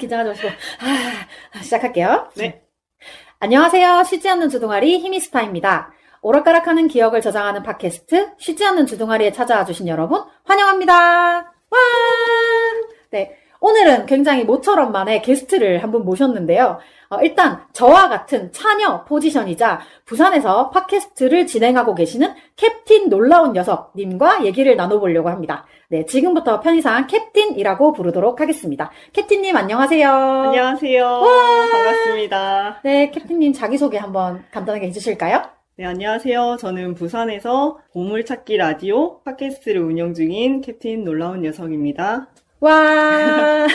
긴장하지 마시고. 시작할게요. 네. 안녕하세요. 쉬지 않는 주둥아리 히미스타입니다. 오락가락하는 기억을 저장하는 팟캐스트 쉬지 않는 주둥아리에 찾아와 주신 여러분 환영합니다. 와! 네. 오늘은 굉장히 모처럼 만에 게스트를 한 분 모셨는데요. 일단 저와 같은 차녀 포지션이자 부산에서 팟캐스트를 진행하고 계시는 캡틴 놀라운 녀석님과 얘기를 나눠보려고 합니다. 네, 지금부터 편의상 캡틴이라고 부르도록 하겠습니다. 캡틴님 안녕하세요. 안녕하세요. 반갑습니다. 네, 캡틴님 자기소개 한번 간단하게 해주실까요? 네, 안녕하세요. 저는 부산에서 보물찾기 라디오 팟캐스트를 운영 중인 캡틴 놀라운 녀석입니다. 와,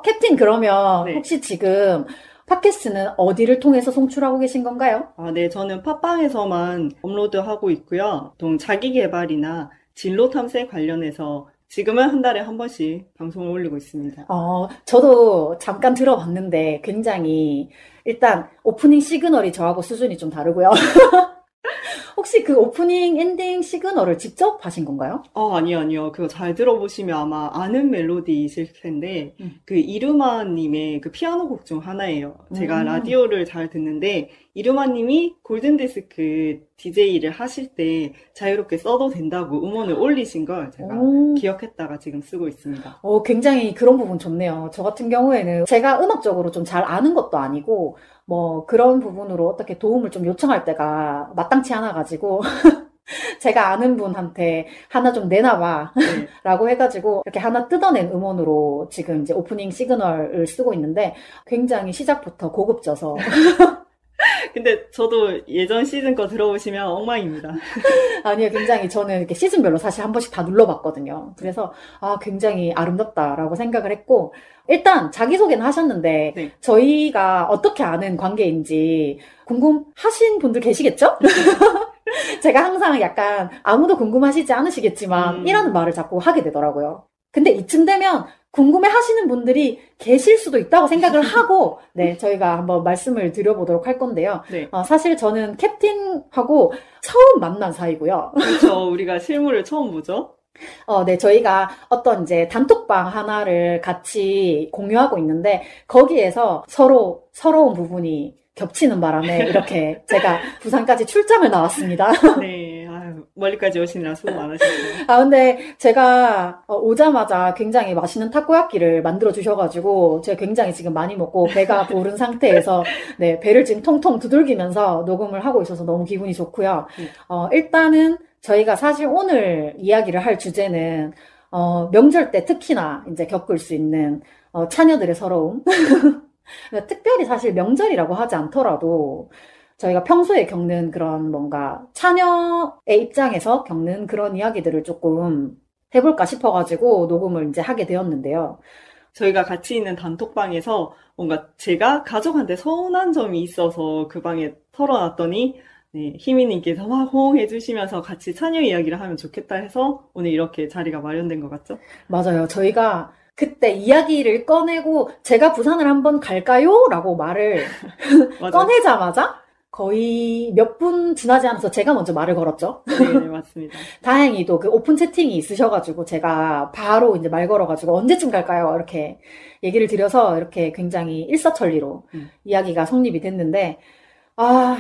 캡틴 그러면 네. 혹시 지금 팟캐스트는 어디를 통해서 송출하고 계신 건가요? 네, 저는 팟빵에서만 업로드하고 있고요. 보통 자기계발이나 진로 탐색 관련해서 지금은 한 달에 한 번씩 방송을 올리고 있습니다. 저도 잠깐 들어봤는데 굉장히 일단 오프닝 시그널이 저하고 수준이 좀 다르고요. 혹시 그 오프닝 엔딩 시그널을 직접 하신 건가요? 아니요. 그거 잘 들어보시면 아마 아는 멜로디이실 텐데, 그 이루마님의 그 피아노 곡 중 하나예요. 제가 라디오를 잘 듣는데, 이루마님이 골든디스크 DJ를 하실 때 자유롭게 써도 된다고 음원을 올리신 걸 제가 기억했다가 지금 쓰고 있습니다. 굉장히 그런 부분 좋네요. 저 같은 경우에는 제가 음악적으로 좀 잘 아는 것도 아니고, 그런 부분으로 어떻게 도움을 좀 요청할 때가 마땅치 않아가지고, 제가 아는 분한테 하나 좀 내놔봐. 네. 라고 해가지고, 이렇게 하나 뜯어낸 음원으로 지금 이제 오프닝 시그널을 쓰고 있는데, 굉장히 시작부터 고급져서. 근데 저도 예전 시즌 거 들어보시면 엉망입니다. 아니요, 굉장히 저는 이렇게 시즌별로 사실 한 번씩 다 눌러봤거든요. 그래서, 굉장히 아름답다라고 생각을 했고, 일단 자기소개는 하셨는데, 네. 저희가 어떻게 아는 관계인지 궁금하신 분들 계시겠죠? 제가 항상 약간 아무도 궁금하시지 않으시겠지만, 이라는 말을 자꾸 하게 되더라고요. 근데 이쯤 되면 궁금해 하시는 분들이 계실 수도 있다고 생각을 하고, 네, 저희가 한번 말씀을 드려보도록 할 건데요. 네. 사실 저는 캡틴하고 처음 만난 사이고요. 그렇죠. 우리가 실물을 처음 보죠. 네, 저희가 어떤 이제 단톡방 하나를 같이 공유하고 있는데, 거기에서 서러운 부분이 겹치는 바람에 이렇게 제가 부산까지 출장을 나왔습니다. 네, 멀리까지 오시느라 수고 많으셨어요. 근데 제가 오자마자 굉장히 맛있는 타코야끼를 만들어 주셔가지고 제가 굉장히 지금 많이 먹고 배가 부른 상태에서 네, 배를 지금 통통 두들기면서 녹음을 하고 있어서 너무 기분이 좋고요. 일단은 저희가 사실 오늘 이야기를 할 주제는 명절 때 특히나 이제 겪을 수 있는 차녀들의 서러움. 특별히 사실 명절이라고 하지 않더라도 저희가 평소에 겪는 그런 뭔가 차녀의 입장에서 겪는 그런 이야기들을 조금 해볼까 싶어가지고 녹음을 이제 하게 되었는데요. 저희가 같이 있는 단톡방에서 뭔가 제가 가족한테 서운한 점이 있어서 그 방에 털어놨더니 네, 희미님께서 막 호응해 주시면서 같이 차녀 이야기를 하면 좋겠다 해서 오늘 이렇게 자리가 마련된 것 같죠? 맞아요. 저희가 그때 이야기를 꺼내고 제가 부산을 한번 갈까요? 라고 말을 꺼내자마자 거의 몇 분 지나지 않아서 제가 먼저 말을 걸었죠. 네, 맞습니다. 다행히도 그 오픈 채팅이 있으셔가지고 제가 바로 이제 말 걸어가지고 언제쯤 갈까요? 이렇게 얘기를 드려서 이렇게 굉장히 일사천리로 이야기가 성립이 됐는데,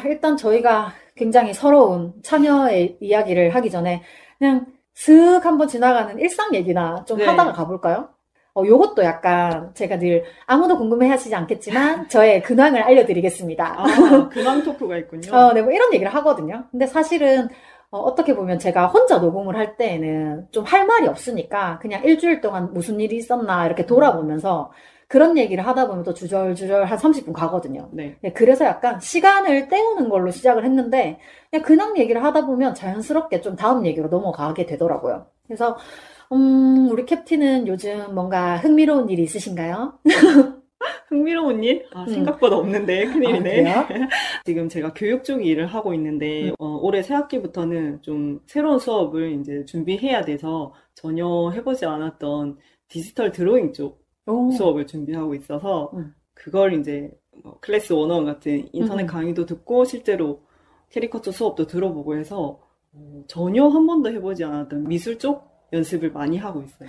일단 저희가 굉장히 서러운 차녀의 이야기를 하기 전에 그냥 슥 한번 지나가는 일상 얘기나 좀 하다가 가볼까요? 요것도 약간 제가 늘 아무도 궁금해 하시지 않겠지만 저의 근황을 알려드리겠습니다. 근황 토크가 있군요. 네, 뭐 이런 얘기를 하거든요. 근데 사실은 어떻게 보면 제가 혼자 녹음을 할 때에는 좀 할 말이 없으니까 그냥 일주일 동안 무슨 일이 있었나 이렇게 돌아보면서 그런 얘기를 하다 보면 또 주절주절 한 30분 가거든요. 네. 그래서 약간 시간을 때우는 걸로 시작을 했는데 그냥 근황 얘기를 하다 보면 자연스럽게 좀 다음 얘기로 넘어가게 되더라고요. 그래서 우리 캡틴은 요즘 뭔가 흥미로운 일이 있으신가요? 흥미로운 일? 생각보다 없는데 큰일이네. 그래요? 지금 제가 교육 쪽 일을 하고 있는데 올해 새학기부터는 좀 새로운 수업을 이제 준비해야 돼서 전혀 해보지 않았던 디지털 드로잉 쪽 수업을 준비하고 있어서 그걸 이제 클래스 101 같은 인터넷 강의도 듣고 실제로 캐리커처 수업도 들어보고 해서 전혀 한 번도 해보지 않았던 미술 쪽 연습을 많이 하고 있어요.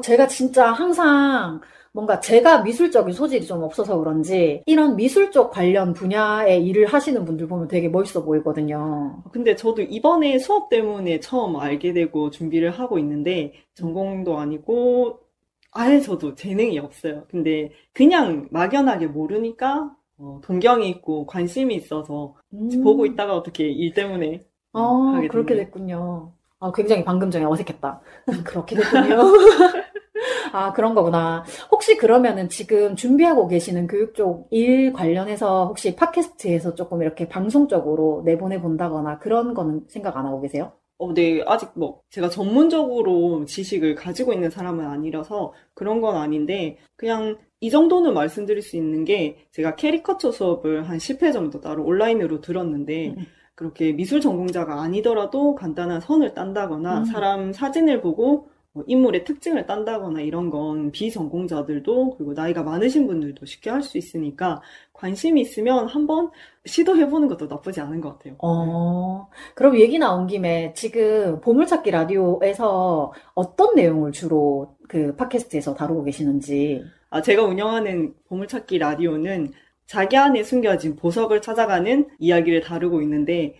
제가 진짜 항상 뭔가 제가 미술적인 소질이 좀 없어서 그런지 이런 미술 쪽 관련 분야의 일을 하시는 분들 보면 되게 멋있어 보이거든요. 근데 저도 이번에 수업 때문에 처음 알게 되고 준비를 하고 있는데 전공도 아니고 아예 저도 재능이 없어요. 근데 그냥 막연하게 모르니까 동경이 있고 관심이 있어서 보고 있다가 어떻게 일 때문에 하게 그렇게 됐네요. 됐군요. 굉장히 방금 전에 어색했다. 그렇게 됐군요. 그런 거구나. 혹시 그러면은 지금 준비하고 계시는 교육 쪽 일 관련해서 혹시 팟캐스트에서 조금 이렇게 방송적으로 내보내 본다거나 그런 거는 생각 안 하고 계세요? 네, 아직 제가 전문적으로 지식을 가지고 있는 사람은 아니라서 그런 건 아닌데, 그냥 이 정도는 말씀드릴 수 있는 게, 제가 캐리커처 수업을 한 10회 정도 따로 온라인으로 들었는데, 그렇게 미술 전공자가 아니더라도 간단한 선을 딴다거나, 사람 사진을 보고 인물의 특징을 딴다거나 이런 건 비전공자들도 그리고 나이가 많으신 분들도 쉽게 할 수 있으니까 관심이 있으면 한번 시도해보는 것도 나쁘지 않은 것 같아요. 그럼 얘기 나온 김에 지금 보물찾기 라디오에서 어떤 내용을 주로 그 팟캐스트에서 다루고 계시는지. 제가 운영하는 보물찾기 라디오는 자기 안에 숨겨진 보석을 찾아가는 이야기를 다루고 있는데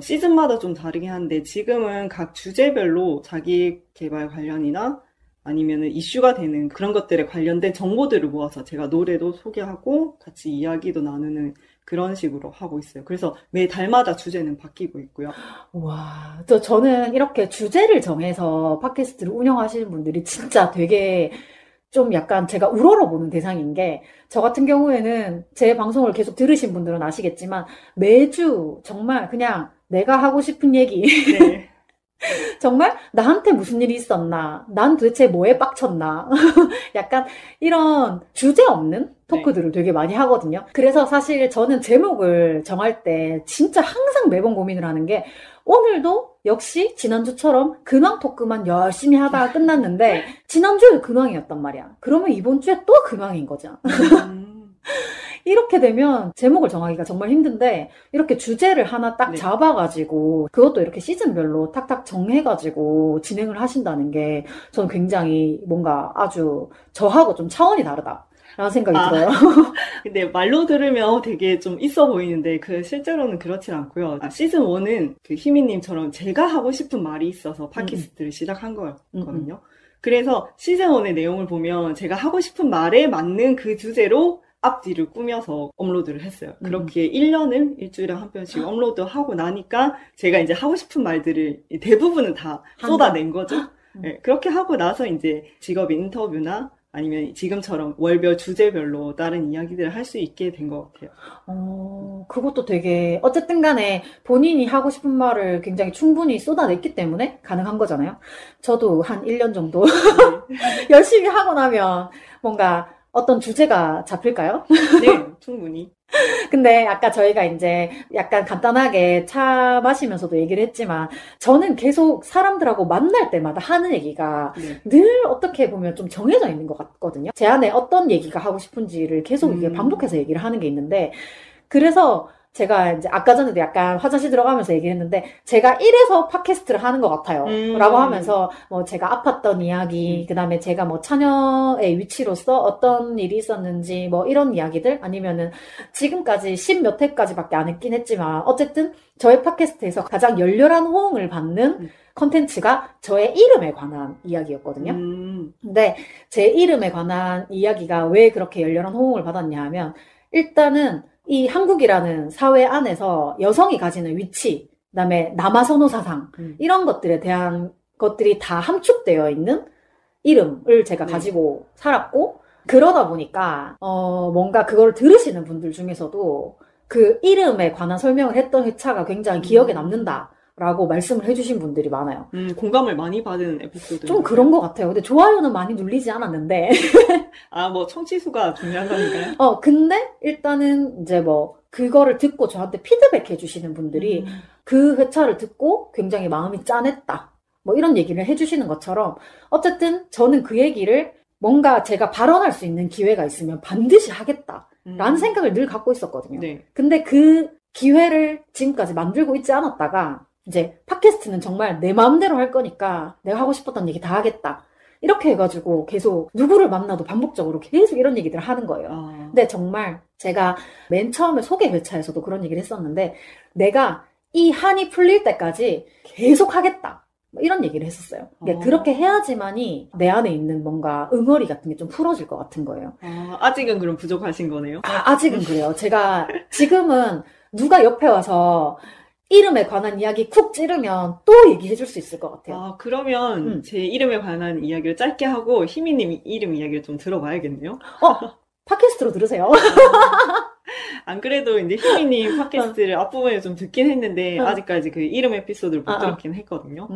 시즌마다 좀 다르긴 한데 지금은 각 주제별로 자기 개발 관련이나 아니면은 이슈가 되는 그런 것들에 관련된 정보들을 모아서 제가 노래도 소개하고 같이 이야기도 나누는 그런 식으로 하고 있어요. 그래서 매 달마다 주제는 바뀌고 있고요. 와, 저는 이렇게 주제를 정해서 팟캐스트를 운영하시는 분들이 진짜 되게 좀 약간 제가 우러러보는 대상인 게, 저 같은 경우에는 제 방송을 계속 들으신 분들은 아시겠지만 매주 정말 그냥 내가 하고 싶은 얘기 네. 정말 나한테 무슨 일이 있었나, 난 도대체 뭐에 빡쳤나 약간 이런 주제 없는 토크들을 되게 많이 하거든요. 그래서 사실 저는 제목을 정할 때 진짜 항상 매번 고민을 하는 게, 오늘도 역시 지난주처럼 근황 토크만 열심히 하다가 끝났는데 지난주에 근황이었단 말이야. 그러면 이번 주에 또 근황인 거죠. 이렇게 되면 제목을 정하기가 정말 힘든데, 이렇게 주제를 하나 딱 잡아가지고 그것도 이렇게 시즌별로 탁탁 정해가지고 진행을 하신다는 게 저는 굉장히 뭔가 아주 저하고 좀 차원이 다르다 라는 생각이 들어요. 근데 말로 들으면 되게 좀 있어 보이는데 실제로는 그렇진 않고요. 시즌 1은 그 희미님처럼 제가 하고 싶은 말이 있어서 팟캐스트를 시작한 거였거든요. 그래서 시즌 1의 내용을 보면 제가 하고 싶은 말에 맞는 그 주제로 앞뒤를 꾸며서 업로드를 했어요. 그렇게 1년을 일주일에 한 편씩 업로드하고 나니까 제가 이제 하고 싶은 말들을 대부분은 다 쏟아낸 거죠. 네, 그렇게 하고 나서 이제 직업인 인터뷰나 아니면 지금처럼 월별 주제별로 다른 이야기들을 할 수 있게 된 것 같아요. 그것도 되게 어쨌든 간에 본인이 하고 싶은 말을 굉장히 충분히 쏟아냈기 때문에 가능한 거잖아요. 저도 한 1년 정도 열심히 하고 나면 뭔가 어떤 주제가 잡힐까요? 네, 충분히. 근데 아까 저희가 이제 약간 간단하게 차 마시면서도 얘기를 했지만, 저는 계속 사람들하고 만날 때마다 하는 얘기가 늘 어떻게 보면 좀 정해져 있는 것 같거든요. 제 안에 어떤 얘기가 하고 싶은지를 계속 이게 반복해서 얘기를 하는 게 있는데, 그래서 제가 이제 아까 전에도 약간 화장실 들어가면서 얘기했는데, 제가 이래서 팟캐스트를 하는 것 같아요 라고 하면서 제가 아팠던 이야기, 그 다음에 제가 처녀의 위치로서 어떤 일이 있었는지 이런 이야기들, 아니면은 지금까지 10몇 회까지밖에 안 했긴 했지만 어쨌든 저의 팟캐스트에서 가장 열렬한 호응을 받는 컨텐츠가 저의 이름에 관한 이야기였거든요. 근데 제 이름에 관한 이야기가 왜 그렇게 열렬한 호응을 받았냐 하면, 일단은 이 한국이라는 사회 안에서 여성이 가지는 위치, 그다음에 남아선호 사상, 이런 것들에 대한 것들이 다 함축되어 있는 이름을 제가 가지고 살았고, 그러다 보니까 뭔가 그걸 들으시는 분들 중에서도 그 이름에 관한 설명을 했던 회차가 굉장히 기억에 남는다 라고 말씀을 해주신 분들이 많아요. 공감을 많이 받은 에피소드. 좀 그런 것 같아요. 근데 좋아요는 많이 눌리지 않았는데. 청취수가 중요한 거니까요? 근데 일단은 이제 그거를 듣고 저한테 피드백 해주시는 분들이 그 회차를 듣고 굉장히 마음이 짠했다, 이런 얘기를 해주시는 것처럼, 어쨌든 저는 그 얘기를 뭔가 제가 발언할 수 있는 기회가 있으면 반드시 하겠다라는 생각을 늘 갖고 있었거든요. 근데 그 기회를 지금까지 만들고 있지 않았다가 이제 팟캐스트는 정말 내 마음대로 할 거니까 내가 하고 싶었던 얘기 다 하겠다. 이렇게 해가지고 계속 누구를 만나도 반복적으로 계속 이런 얘기들을 하는 거예요. 근데 정말 제가 맨 처음에 소개 회차에서도 그런 얘기를 했었는데 내가 이 한이 풀릴 때까지 계속 하겠다. 이런 얘기를 했었어요. 그렇게 해야지만이 내 안에 있는 뭔가 응어리 같은 게 좀 풀어질 것 같은 거예요. 아직은 그럼 부족하신 거네요? 아직은 그래요. 제가 지금은 누가 옆에 와서 이름에 관한 이야기 쿡 찌르면 또 얘기해 줄 수 있을 것 같아요. 그러면 제 이름에 관한 이야기를 짧게 하고 희미님 이름 이야기를 좀 들어봐야겠네요. 팟캐스트로 들으세요. 안 그래도 이제 희미님 팟캐스트를 앞부분에 좀 듣긴 했는데 아직까지 그 이름 에피소드를 못 들었긴 했거든요.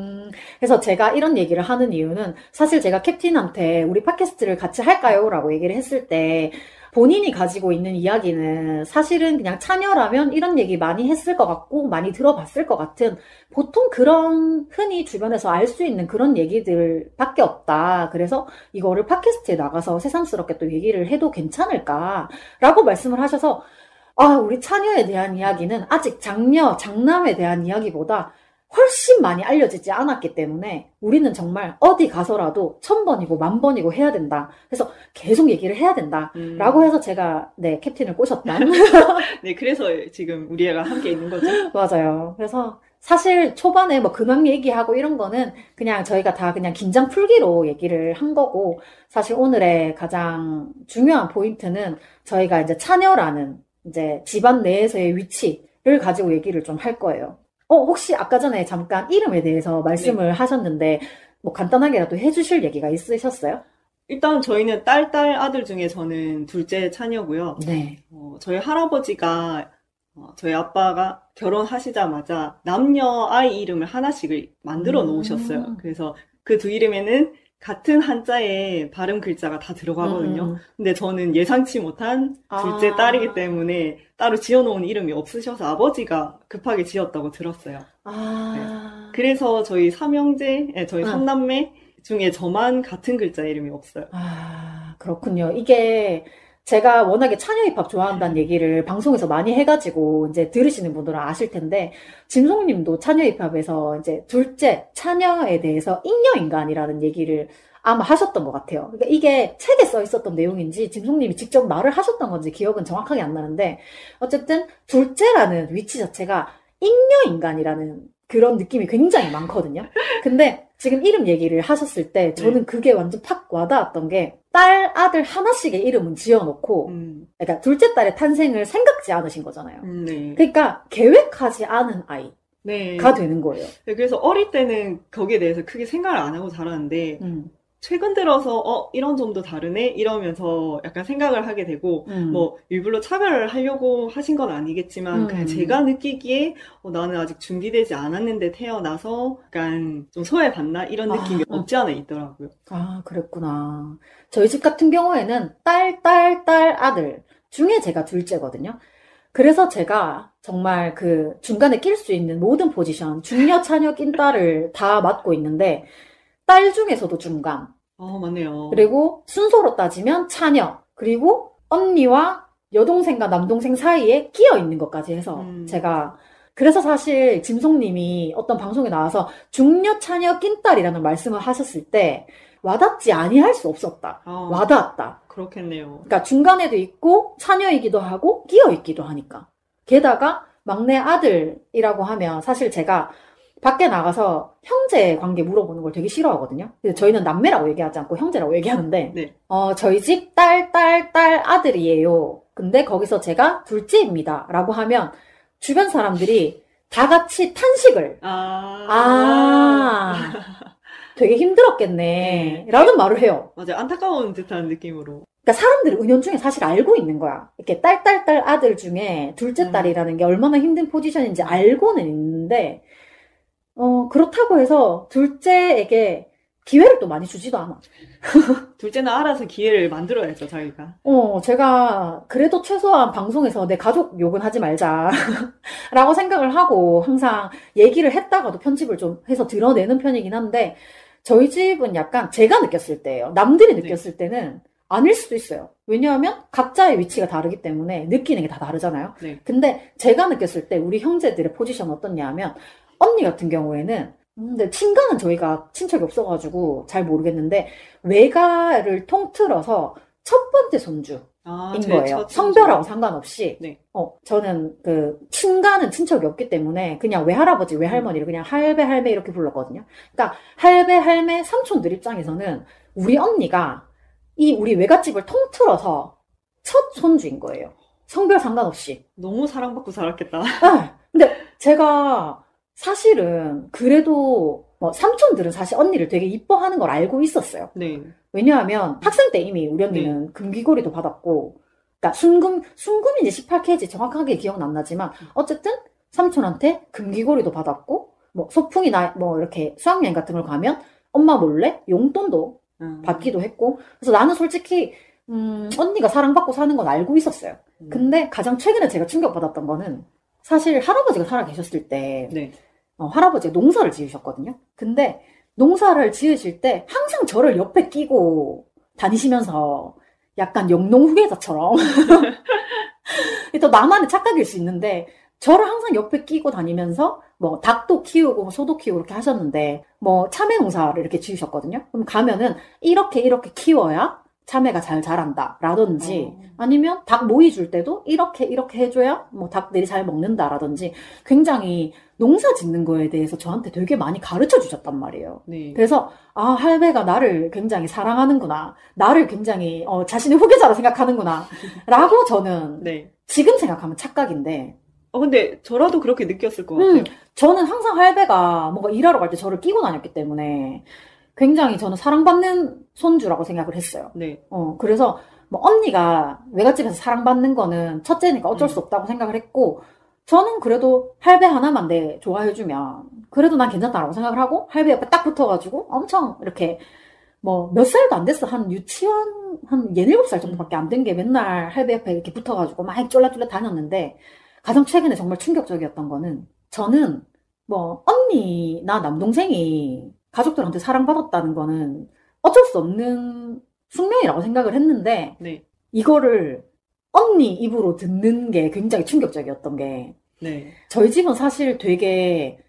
그래서 제가 이런 얘기를 하는 이유는 사실 제가 캡틴한테 우리 팟캐스트를 같이 할까요? 라고 얘기를 했을 때 본인이 가지고 있는 이야기는 사실은 그냥 차녀라면 이런 얘기 많이 했을 것 같고 많이 들어봤을 것 같은 보통 그런 흔히 주변에서 알 수 있는 그런 얘기들밖에 없다. 그래서 이거를 팟캐스트에 나가서 새삼스럽게 또 얘기를 해도 괜찮을까라고 말씀을 하셔서 우리 차녀에 대한 이야기는 아직 장녀, 장남에 대한 이야기보다 훨씬 많이 알려지지 않았기 때문에 우리는 정말 어디 가서라도 1000번이고 10,000번이고 해야 된다. 그래서 계속 얘기를 해야 된다. 라고 해서 제가 캡틴을 꼬셨던. 네, 그래서 지금 우리 애가 함께 있는 거죠? 맞아요. 그래서 사실 초반에 뭐 근황 얘기하고 이런 거는 그냥 저희가 다 그냥 긴장 풀기로 얘기를 한 거고 사실 오늘의 가장 중요한 포인트는 저희가 이제 차녀라는 이제 집안 내에서의 위치를 가지고 얘기를 좀 할 거예요. 혹시 아까 전에 잠깐 이름에 대해서 말씀을 하셨는데, 뭐 간단하게라도 해주실 얘기가 있으셨어요? 일단 저희는 딸 아들 중에 저는 둘째 차녀고요. 네. 저희 할아버지가, 저희 아빠가 결혼하시자마자 남녀 아이 이름을 하나씩을 만들어 놓으셨어요. 그래서 그 두 이름에는 같은 한자의 발음 글자가 다 들어가거든요. 근데 저는 예상치 못한 둘째 딸이기 때문에 따로 지어놓은 이름이 없으셔서 아버지가 급하게 지었다고 들었어요. 네. 그래서 저희 삼형제, 저희 삼남매 중에 저만 같은 글자 이름이 없어요. 그렇군요. 이게 제가 워낙에 차녀 힙합 좋아한다는 얘기를 방송에서 많이 해가지고 이제 들으시는 분들은 아실 텐데 짐송님도 차녀 힙합에서 이제 둘째 차녀에 대해서 잉여인간이라는 얘기를 아마 하셨던 것 같아요. 그러니까 이게 책에 써 있었던 내용인지 짐송님이 직접 말을 하셨던 건지 기억은 정확하게 안 나는데 어쨌든 둘째라는 위치 자체가 잉여인간이라는 그런 느낌이 굉장히 많거든요. 근데 지금 이름 얘기를 하셨을 때 저는 그게 완전 팍 와닿았던 게 딸, 아들 하나씩의 이름은 지어놓고 그러니까 둘째 딸의 탄생을 생각지 않으신 거잖아요. 네. 그러니까 계획하지 않은 아이가 네. 되는 거예요. 그래서 어릴 때는 거기에 대해서 크게 생각을 안 하고 자랐는데 최근 들어서 이런 점도 다르네 이러면서 약간 생각을 하게 되고 뭐 일부러 차별을 하려고 하신 건 아니겠지만 그냥 제가 느끼기에 나는 아직 준비되지 않았는데 태어나서 약간 좀 소외받나 이런 느낌이 없지 않아 있더라고요. 그랬구나. 저희 집 같은 경우에는 딸, 아들 중에 제가 둘째거든요. 그래서 제가 정말 그 중간에 낄 수 있는 모든 포지션 중녀, 차녀, 낀딸을 다 맡고 있는데 딸 중에서도 중간. 맞네요. 그리고 순서로 따지면 차녀. 그리고 언니와 여동생과 남동생 사이에 끼어 있는 것까지 해서 제가 그래서 사실 짐송님이 어떤 방송에 나와서 중녀, 차녀, 낀딸이라는 말씀을 하셨을 때 와닿지 아니할 수 없었다. 와닿았다. 그렇겠네요. 그러니까 중간에도 있고 차녀이기도 하고 끼어 있기도 하니까. 게다가 막내 아들이라고 하면 사실 제가 밖에 나가서 형제 관계 물어보는 걸 되게 싫어하거든요. 그래서 저희는 남매라고 얘기하지 않고 형제라고 얘기하는데, 네. 저희 집 딸 아들이에요. 근데 거기서 제가 둘째입니다. 라고 하면 주변 사람들이 다 같이 탄식을. 되게 힘들었겠네. 라는 말을 해요. 맞아요. 안타까운 듯한 느낌으로. 그러니까 사람들이 은연중에 사실 알고 있는 거야. 이렇게 딸 아들 중에 둘째 딸이라는 게 얼마나 힘든 포지션인지 알고는 있는데, 그렇다고 해서 둘째에게 기회를 또 많이 주지도 않아. 둘째는 알아서 기회를 만들어야죠, 자기가. 제가 그래도 최소한 방송에서 내 가족 욕은 하지 말자 라고 생각을 하고 항상 얘기를 했다가도 편집을 좀 해서 드러내는 편이긴 한데 저희 집은 약간 제가 느꼈을 때예요. 남들이 느꼈을 때는 아닐 수도 있어요. 왜냐하면 각자의 위치가 다르기 때문에 느끼는 게 다 다르잖아요. 네. 근데 제가 느꼈을 때 우리 형제들의 포지션은 어떻냐 하면 언니 같은 경우에는 근데 친가는 저희가 친척이 없어가지고 잘 모르겠는데 외가를 통틀어서 첫 번째 손주인 거예요. 성별하고 상관없이. 네. 저는 그 친가는 친척이 없기 때문에 그냥 외할아버지, 외할머니를 그냥 할배, 할매 이렇게 불렀거든요. 그러니까 할배, 할매, 삼촌들 입장에서는 우리 언니가 이 우리 외갓집을 통틀어서 첫 손주인 거예요. 성별 상관없이. 너무 사랑받고 자랐겠다. 네. 근데 제가 사실은 그래도 삼촌들은 사실 언니를 되게 이뻐하는 걸 알고 있었어요. 네. 왜냐하면 학생 때 이미 우리 언니는 금귀걸이도 받았고, 그러니까 순금인지 18K인지 정확하게 기억은 안 나지만 어쨌든 삼촌한테 금귀걸이도 받았고, 소풍이나 이렇게 수학여행 같은 걸 가면 엄마 몰래 용돈도 받기도 했고, 그래서 나는 솔직히 언니가 사랑받고 사는 건 알고 있었어요. 근데 가장 최근에 제가 충격받았던 거는 사실 할아버지가 살아 계셨을 때 네. 할아버지가 농사를 지으셨거든요. 근데 농사를 지으실 때 항상 저를 옆에 끼고 다니시면서 약간 영농 후계자처럼 또 나만의 착각일 수 있는데 저를 항상 옆에 끼고 다니면서 닭도 키우고 소도 키우고 이렇게 하셨는데 참외 농사를 이렇게 지으셨거든요. 그럼 가면은 이렇게 키워야 참외가 잘 자란다 라든지 아니면 닭 모이 줄 때도 이렇게 해줘야 닭들이 잘 먹는다라든지 굉장히 농사 짓는 거에 대해서 저한테 되게 많이 가르쳐 주셨단 말이에요. 네. 그래서 할배가 나를 굉장히 사랑하는구나, 나를 굉장히 자신의 후계자로 생각하는구나 라고 저는 네. 지금 생각하면 착각인데 근데 저라도 그렇게 느꼈을 것 같아요. 저는 항상 할배가 뭔가 일하러 갈 때 저를 끼고 다녔기 때문에 굉장히 저는 사랑받는 손주라고 생각을 했어요. 네. 그래서 언니가 외갓집에서 사랑받는 거는 첫째니까 어쩔 수 없다고 생각을 했고, 저는 그래도 할배 하나만 좋아해주면 그래도 난 괜찮다라고 생각을 하고, 할배 옆에 딱 붙어가지고 엄청 이렇게 몇 살도 안 됐어. 한 유치원 한 17살 정도밖에 안 된 게 맨날 할배 옆에 이렇게 붙어가지고 막 쫄라쫄라 다녔는데, 가장 최근에 정말 충격적이었던 거는 저는 언니나 남동생이 가족들한테 사랑받았다는 거는 어쩔 수 없는 숙명이라고 생각을 했는데, 네. 이거를 언니 입으로 듣는 게 굉장히 충격적이었던 게, 네. 저희 집은 사실 되게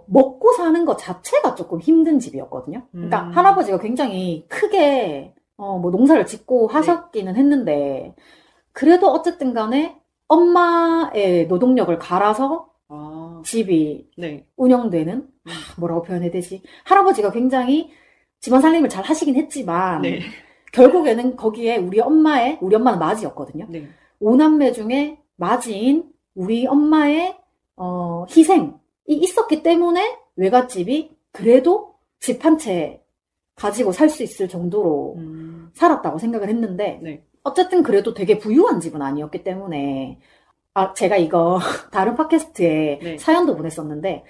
먹고 사는 것 자체가 조금 힘든 집이었거든요. 그러니까 할아버지가 굉장히 크게 농사를 짓고 하셨기는 했는데, 그래도 어쨌든 간에 엄마의 노동력을 갈아서 집이 네. 운영되는, 뭐라고 표현해야 되지? 할아버지가 굉장히 집안 살림을 잘 하시긴 했지만, 네. 결국에는 거기에 우리 엄마는 맏이었거든요. 네. 5남매 중에 맏인 우리 엄마의 희생이 있었기 때문에 외갓집이 그래도 집 한 채 가지고 살 수 있을 정도로 살았다고 생각을 했는데, 네. 어쨌든 그래도 되게 부유한 집은 아니었기 때문에, 제가 이거 다른 팟캐스트에 네. 사연도 보냈었는데,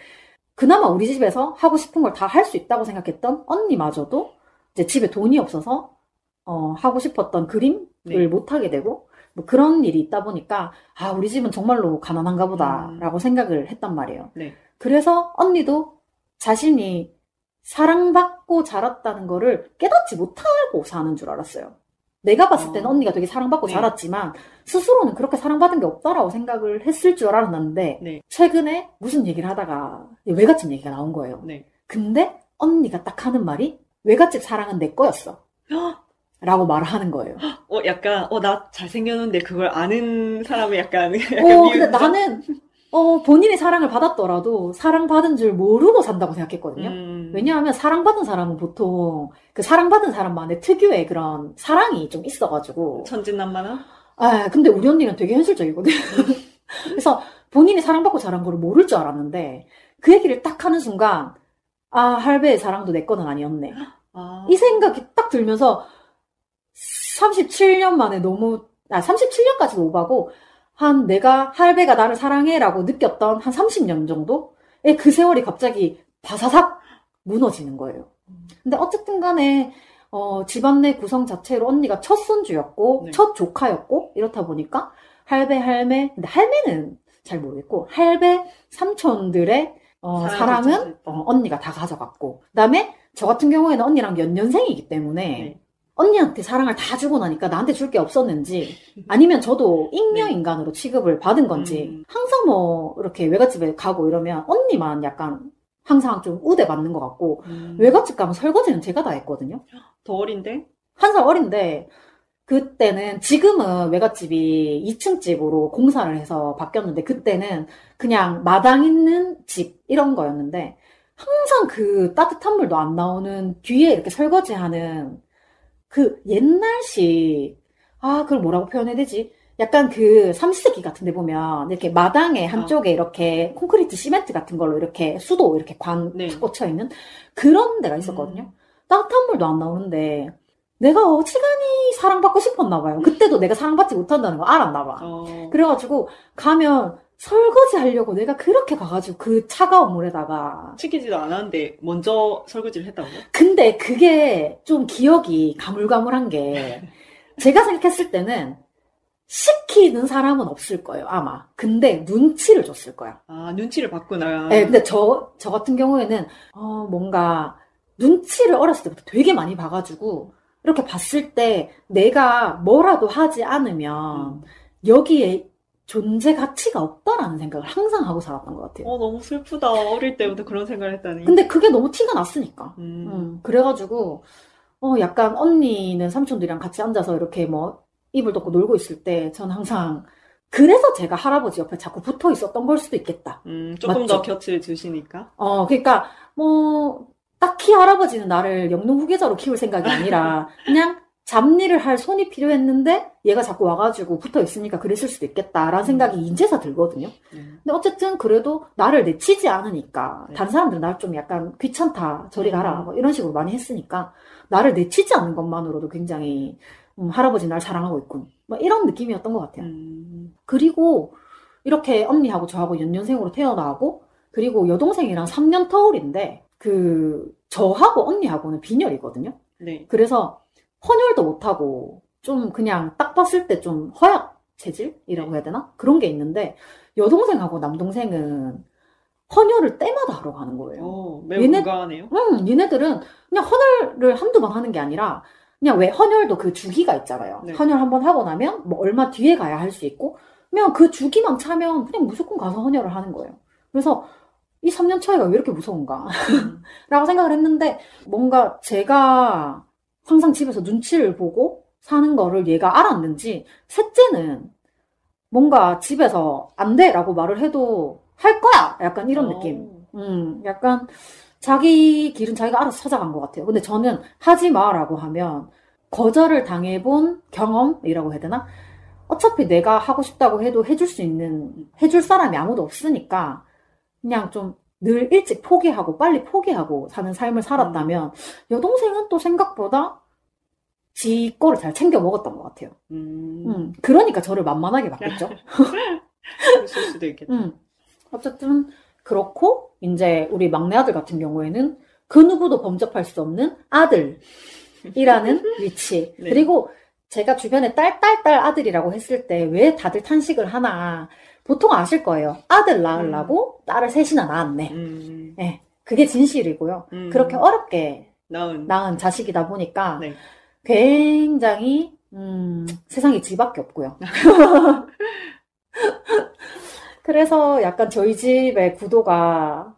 그나마 우리 집에서 하고 싶은 걸 다 할 수 있다고 생각했던 언니마저도 이제 집에 돈이 없어서 하고 싶었던 그림을 네. 못 하게 되고, 그런 일이 있다 보니까 우리 집은 정말로 가난한가 보다라고 생각을 했단 말이에요. 네. 그래서 언니도 자신이 사랑받고 자랐다는 거를 깨닫지 못하고 사는 줄 알았어요. 내가 봤을 때는 언니가 되게 사랑받고 네. 자랐지만 스스로는 그렇게 사랑받은 게 없다라고 생각을 했을 줄 알았는데, 네. 최근에 무슨 얘기를 하다가 외갓집 얘기가 나온 거예요. 네. 근데 언니가 딱 하는 말이 외갓집 사랑은 내 거였어 라고 말을 하는 거예요. 약간 나 잘생겼는데 그걸 아는 사람이 약간 근데 나는 본인이 사랑을 받았더라도 사랑받은 줄 모르고 산다고 생각했거든요. 왜냐하면 사랑받은 사람은 보통 그 사랑받은 사람만의 특유의 그런 사랑이 좀 있어가지고. 천진난만한? 근데 우리 언니는 되게 현실적이거든. 그래서 본인이 사랑받고 자란 거를 모를 줄 알았는데, 그 얘기를 딱 하는 순간, 할배의 사랑도 내 거는 아니었네. 이 생각이 딱 들면서 37년 만에 37년까지도 오바고, 내가 할배가 나를 사랑해라고 느꼈던 한 30년 정도의 그 세월이 갑자기 바사삭 무너지는 거예요. 근데 어쨌든 간에 집안 내 구성 자체로 언니가 첫 손주였고, 네. 첫 조카였고, 이렇다 보니까 할배, 할매, 근데 할매는 잘 모르겠고, 할배, 삼촌들의 사랑은 언니가 다 가져갔고, 그 다음에 저 같은 경우에는 언니랑 연년생이기 때문에, 네. 언니한테 사랑을 다 주고 나니까 나한테 줄 게 없었는지, 아니면 저도 잉여인간으로 취급을 받은 건지, 항상 뭐, 이렇게 외갓집에 가고 이러면 언니만 약간 항상 좀 우대받는 것 같고, 외갓집 가면 설거지는 제가 다 했거든요. 더 어린데? 1살 어린데, 그때는, 지금은 외갓집이 2층 집으로 공사를 해서 바뀌었는데, 그때는 그냥 마당 있는 집, 이런 거였는데, 항상 그 따뜻한 물도 안 나오는 뒤에 이렇게 설거지하는 그 옛날식, 그걸 뭐라고 표현해야 되지? 약간 그 삼시세끼 같은 데 보면 이렇게 마당에 한쪽에 이렇게 콘크리트 시멘트 같은 걸로 이렇게 수도 이렇게 꽂혀 있는 그런 데가 있었거든요. 따뜻한 물도 안 나오는데 내가 어지간히 사랑받고 싶었나 봐요. 그때도 내가 사랑받지 못한다는 거 알았나 봐. 그래가지고 가면 설거지 하려고 내가 그렇게 가가지고 그 차가운 물에다가 시키지도 않았는데 먼저 설거지를 했다고요? 근데 그게 좀 기억이 가물가물한 게 제가 생각했을 때는 시키는 사람은 없을 거예요, 아마. 근데 눈치를 줬을 거야. 눈치를 봤구나. 네, 근데 저 같은 경우에는 뭔가 눈치를 어렸을 때부터 되게 많이 봐가지고 이렇게 봤을 때 내가 뭐라도 하지 않으면 여기에 존재 가치가 없다라는 생각을 항상 하고 살았던 것 같아요. 너무 슬프다. 어릴 때부터 그런 생각을 했다니. 근데 그게 너무 티가 났으니까. 그래가지고, 약간 언니는 삼촌들이랑 같이 앉아서 이렇게 뭐, 이불 덮고 놀고 있을 때, 저는 항상, 그래서 제가 할아버지 옆에 자꾸 붙어 있었던 걸 수도 있겠다. 조금 더 곁을 주시니까? 그러니까, 뭐, 딱히 할아버지는 나를 영농 후계자로 키울 생각이 아니라, 그냥, 잡일을 할 손이 필요했는데 얘가 자꾸 와가지고 붙어있으니까 그랬을 수도 있겠다라는 생각이 이제서 들거든요. 근데 어쨌든 그래도 나를 내치지 않으니까 다른 사람들은 나를 좀 약간 귀찮다 저리 가라 뭐 이런 식으로 많이 했으니까 나를 내치지 않는 것만으로도 굉장히 할아버지 날 사랑하고 있군 뭐 이런 느낌이었던 것 같아요. 그리고 이렇게 언니하고 저하고 연년생으로 태어나고 그리고 여동생이랑 3년 터울인데 저하고 언니하고는 빈혈이거든요. 네. 그래서 헌혈도 못하고 좀 그냥 딱 봤을 때 좀 허약 체질이라고 해야 되나? 그런 게 있는데 여동생하고 남동생은 헌혈을 때마다 하러 가는 거예요. 매우 건강하네요. 얘네들은 그냥 헌혈을 한두 번 하는 게 아니라 그냥 왜 헌혈도 그 주기가 있잖아요. 네. 헌혈 한번 하고 나면 뭐 얼마 뒤에 가야 할 수 있고 그냥 그 주기만 차면 그냥 무조건 가서 헌혈을 하는 거예요. 그래서 이 3년 차이가 왜 이렇게 무서운가 라고 생각을 했는데 뭔가 제가 항상 집에서 눈치를 보고 사는 거를 얘가 알았는지 셋째는 뭔가 집에서 안 돼! 라고 말을 해도 할 거야! 약간 이런 느낌. 약간 자기 길은 자기가 알아서 찾아간 것 같아요. 근데 저는 하지 마! 라고 하면 거절을 당해본 경험이라고 해야 되나? 어차피 내가 하고 싶다고 해도 해줄 사람이 아무도 없으니까 그냥 좀 늘 일찍 포기하고 빨리 포기하고 사는 삶을 살았다면 여동생은 또 생각보다 지 거를 잘 챙겨 먹었던 것 같아요. 그러니까 저를 만만하게 봤겠죠. 그럴 수도 있겠다. 어쨌든 그렇고 이제 우리 막내 아들 같은 경우에는 그 누구도 범접할 수 없는 아들이라는 위치. 네. 그리고 제가 주변에 딸 아들이라고 했을 때 왜 다들 탄식을 하나 보통 아실 거예요. 아들 낳으려고 딸을 셋이나 낳았네. 네, 그게 진실이고요. 그렇게 어렵게 낳은 자식이다 보니까 네. 굉장히 세상에 지밖에 없고요. 그래서 약간 저희 집의 구도가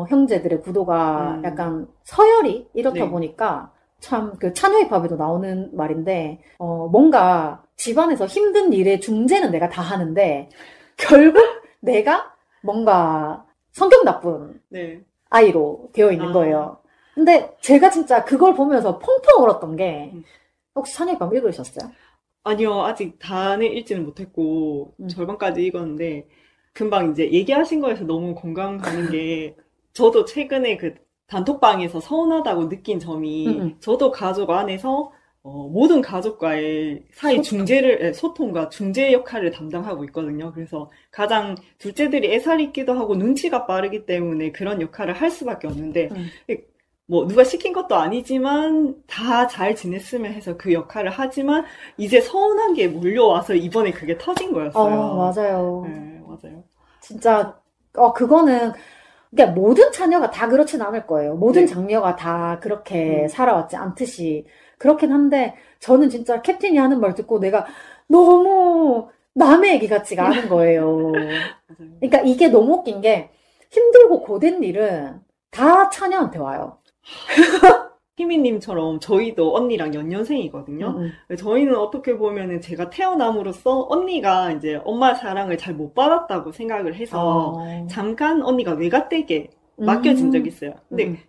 형제들의 구도가 약간 서열이 이렇다 네. 보니까 참 그 찬요힙합에도 나오는 말인데 뭔가 집안에서 힘든 일의 중재는 내가 다 하는데 결국 내가 뭔가 성격 나쁜 네. 아이로 되어 있는 거예요. 근데 제가 진짜 그걸 보면서 펑펑 울었던 게 혹시 찬요힙합 읽으셨어요? 아니요, 아직 다는 읽지는 못했고 절반까지 읽었는데 금방 이제 얘기하신 거에서 너무 공감 가는 게 저도 최근에 그 단톡방에서 서운하다고 느낀 점이 저도 가족 안에서 모든 가족과의 사이 소통과 중재 역할을 담당하고 있거든요. 그래서 가장 둘째들이 애살이 있기도 하고 눈치가 빠르기 때문에 그런 역할을 할 수밖에 없는데 뭐 누가 시킨 것도 아니지만 다 잘 지냈으면 해서 그 역할을 하지만 이제 서운한 게 몰려와서 이번에 그게 터진 거였어요. 맞아요. 네, 맞아요. 진짜 그거는 그러니까 모든 자녀가 다 그렇진 않을 거예요. 모든 장녀가 다 그렇게 살아왔지 않듯이 그렇긴 한데 저는 진짜 캡틴이 하는 말 듣고 내가 너무 남의 얘기 같지가 않은 거예요. 맞아요. 그러니까 이게 너무 웃긴 게 힘들고 고된 일은 다 처녀한테 와요. 희미님처럼 저희도 언니랑 연년생이거든요. 저희는 어떻게 보면은 제가 태어남으로써 언니가 이제 엄마 사랑을 잘 못 받았다고 생각을 해서 잠깐 언니가 외갓댁에 맡겨진 적이 있어요. 근데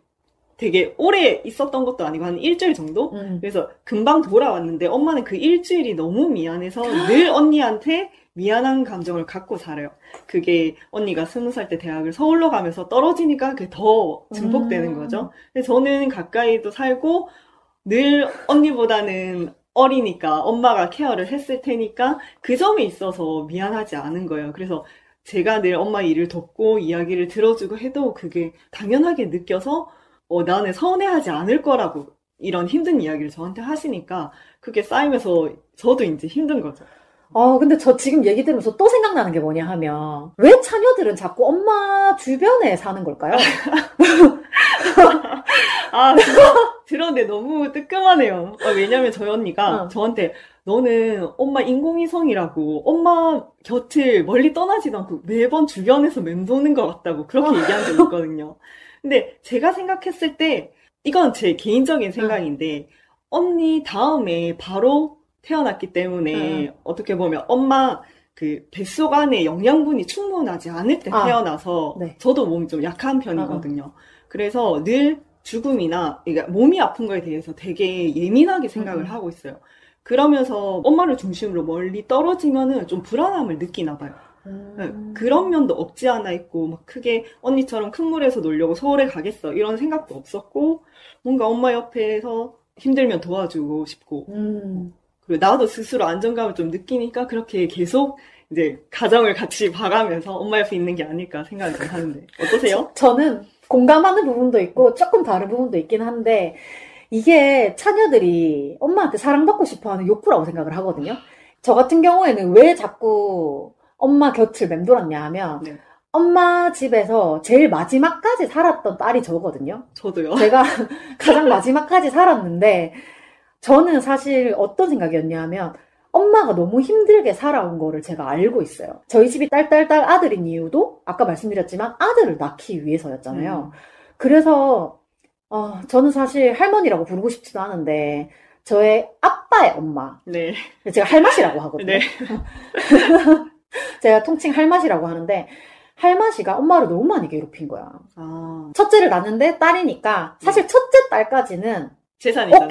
되게 오래 있었던 것도 아니고 한 일주일 정도? 그래서 금방 돌아왔는데 엄마는 그 일주일이 너무 미안해서 늘 언니한테 미안한 감정을 갖고 살아요. 그게 언니가 20살 때 대학을 서울로 가면서 떨어지니까 그게 더 증폭되는 거죠. 근데 저는 가까이도 살고 늘 언니보다는 어리니까 엄마가 케어를 했을 테니까 그 점에 있어서 미안하지 않은 거예요. 그래서 제가 늘 엄마 일을 돕고 이야기를 들어주고 해도 그게 당연하게 느껴서 나는 서운해하지 않을 거라고 이런 힘든 이야기를 저한테 하시니까 그게 쌓이면서 저도 이제 힘든 거죠. 근데 저 지금 얘기 들으면서 또 생각나는 게 뭐냐 하면 왜 처녀들은 자꾸 엄마 주변에 사는 걸까요? 진짜 들었는데 너무 뜨끔하네요. 왜냐면 저희 언니가 저한테 너는 엄마 인공위성이라고 엄마 곁을 멀리 떠나지도 않고 매번 주변에서 맴도는 것 같다고 그렇게 얘기한 적이 있거든요. 근데 제가 생각했을 때 이건 제 개인적인 생각인데 언니 다음에 바로 태어났기 때문에 어떻게 보면 엄마 그 뱃속 안에 영양분이 충분하지 않을 때 태어나서 네. 저도 몸이 좀 약한 편이거든요. 그래서 늘 죽음이나 그러니까 몸이 아픈 거에 대해서 되게 예민하게 생각을 하고 있어요. 그러면서 엄마를 중심으로 멀리 떨어지면은 좀 불안함을 느끼나 봐요. 그런 면도 없지 않아 있고 막 크게 언니처럼 큰 물에서 놀려고 서울에 가겠어 이런 생각도 없었고 뭔가 엄마 옆에서 힘들면 도와주고 싶고 그리고 나도 스스로 안정감을 좀 느끼니까 그렇게 계속 이제 가정을 같이 봐가면서 엄마 옆에 있는 게 아닐까 생각을 좀 하는데 어떠세요? 저는 공감하는 부분도 있고 조금 다른 부분도 있긴 한데 이게 처녀들이 엄마한테 사랑받고 싶어하는 욕구라고 생각을 하거든요. 저 같은 경우에는 왜 자꾸 엄마 곁을 맴돌았냐 하면 엄마 집에서 제일 마지막까지 살았던 딸이 저거든요. 저도요. 제가 가장 마지막까지 살았는데 저는 사실 어떤 생각이었냐 하면 엄마가 너무 힘들게 살아온 거를 제가 알고 있어요. 저희 집이 딸딸딸 아들인 이유도 아까 말씀드렸지만 아들을 낳기 위해서였잖아요. 그래서 저는 사실 할머니라고 부르고 싶지도 않은데 저의 아빠의 엄마 제가 할맛이라고 하거든요. 제가 통칭 할맛이라고 하는데 할맛이가 엄마를 너무 많이 괴롭힌 거야. 첫째를 낳는데 딸이니까 사실 첫째 딸까지는 재산이잖아요.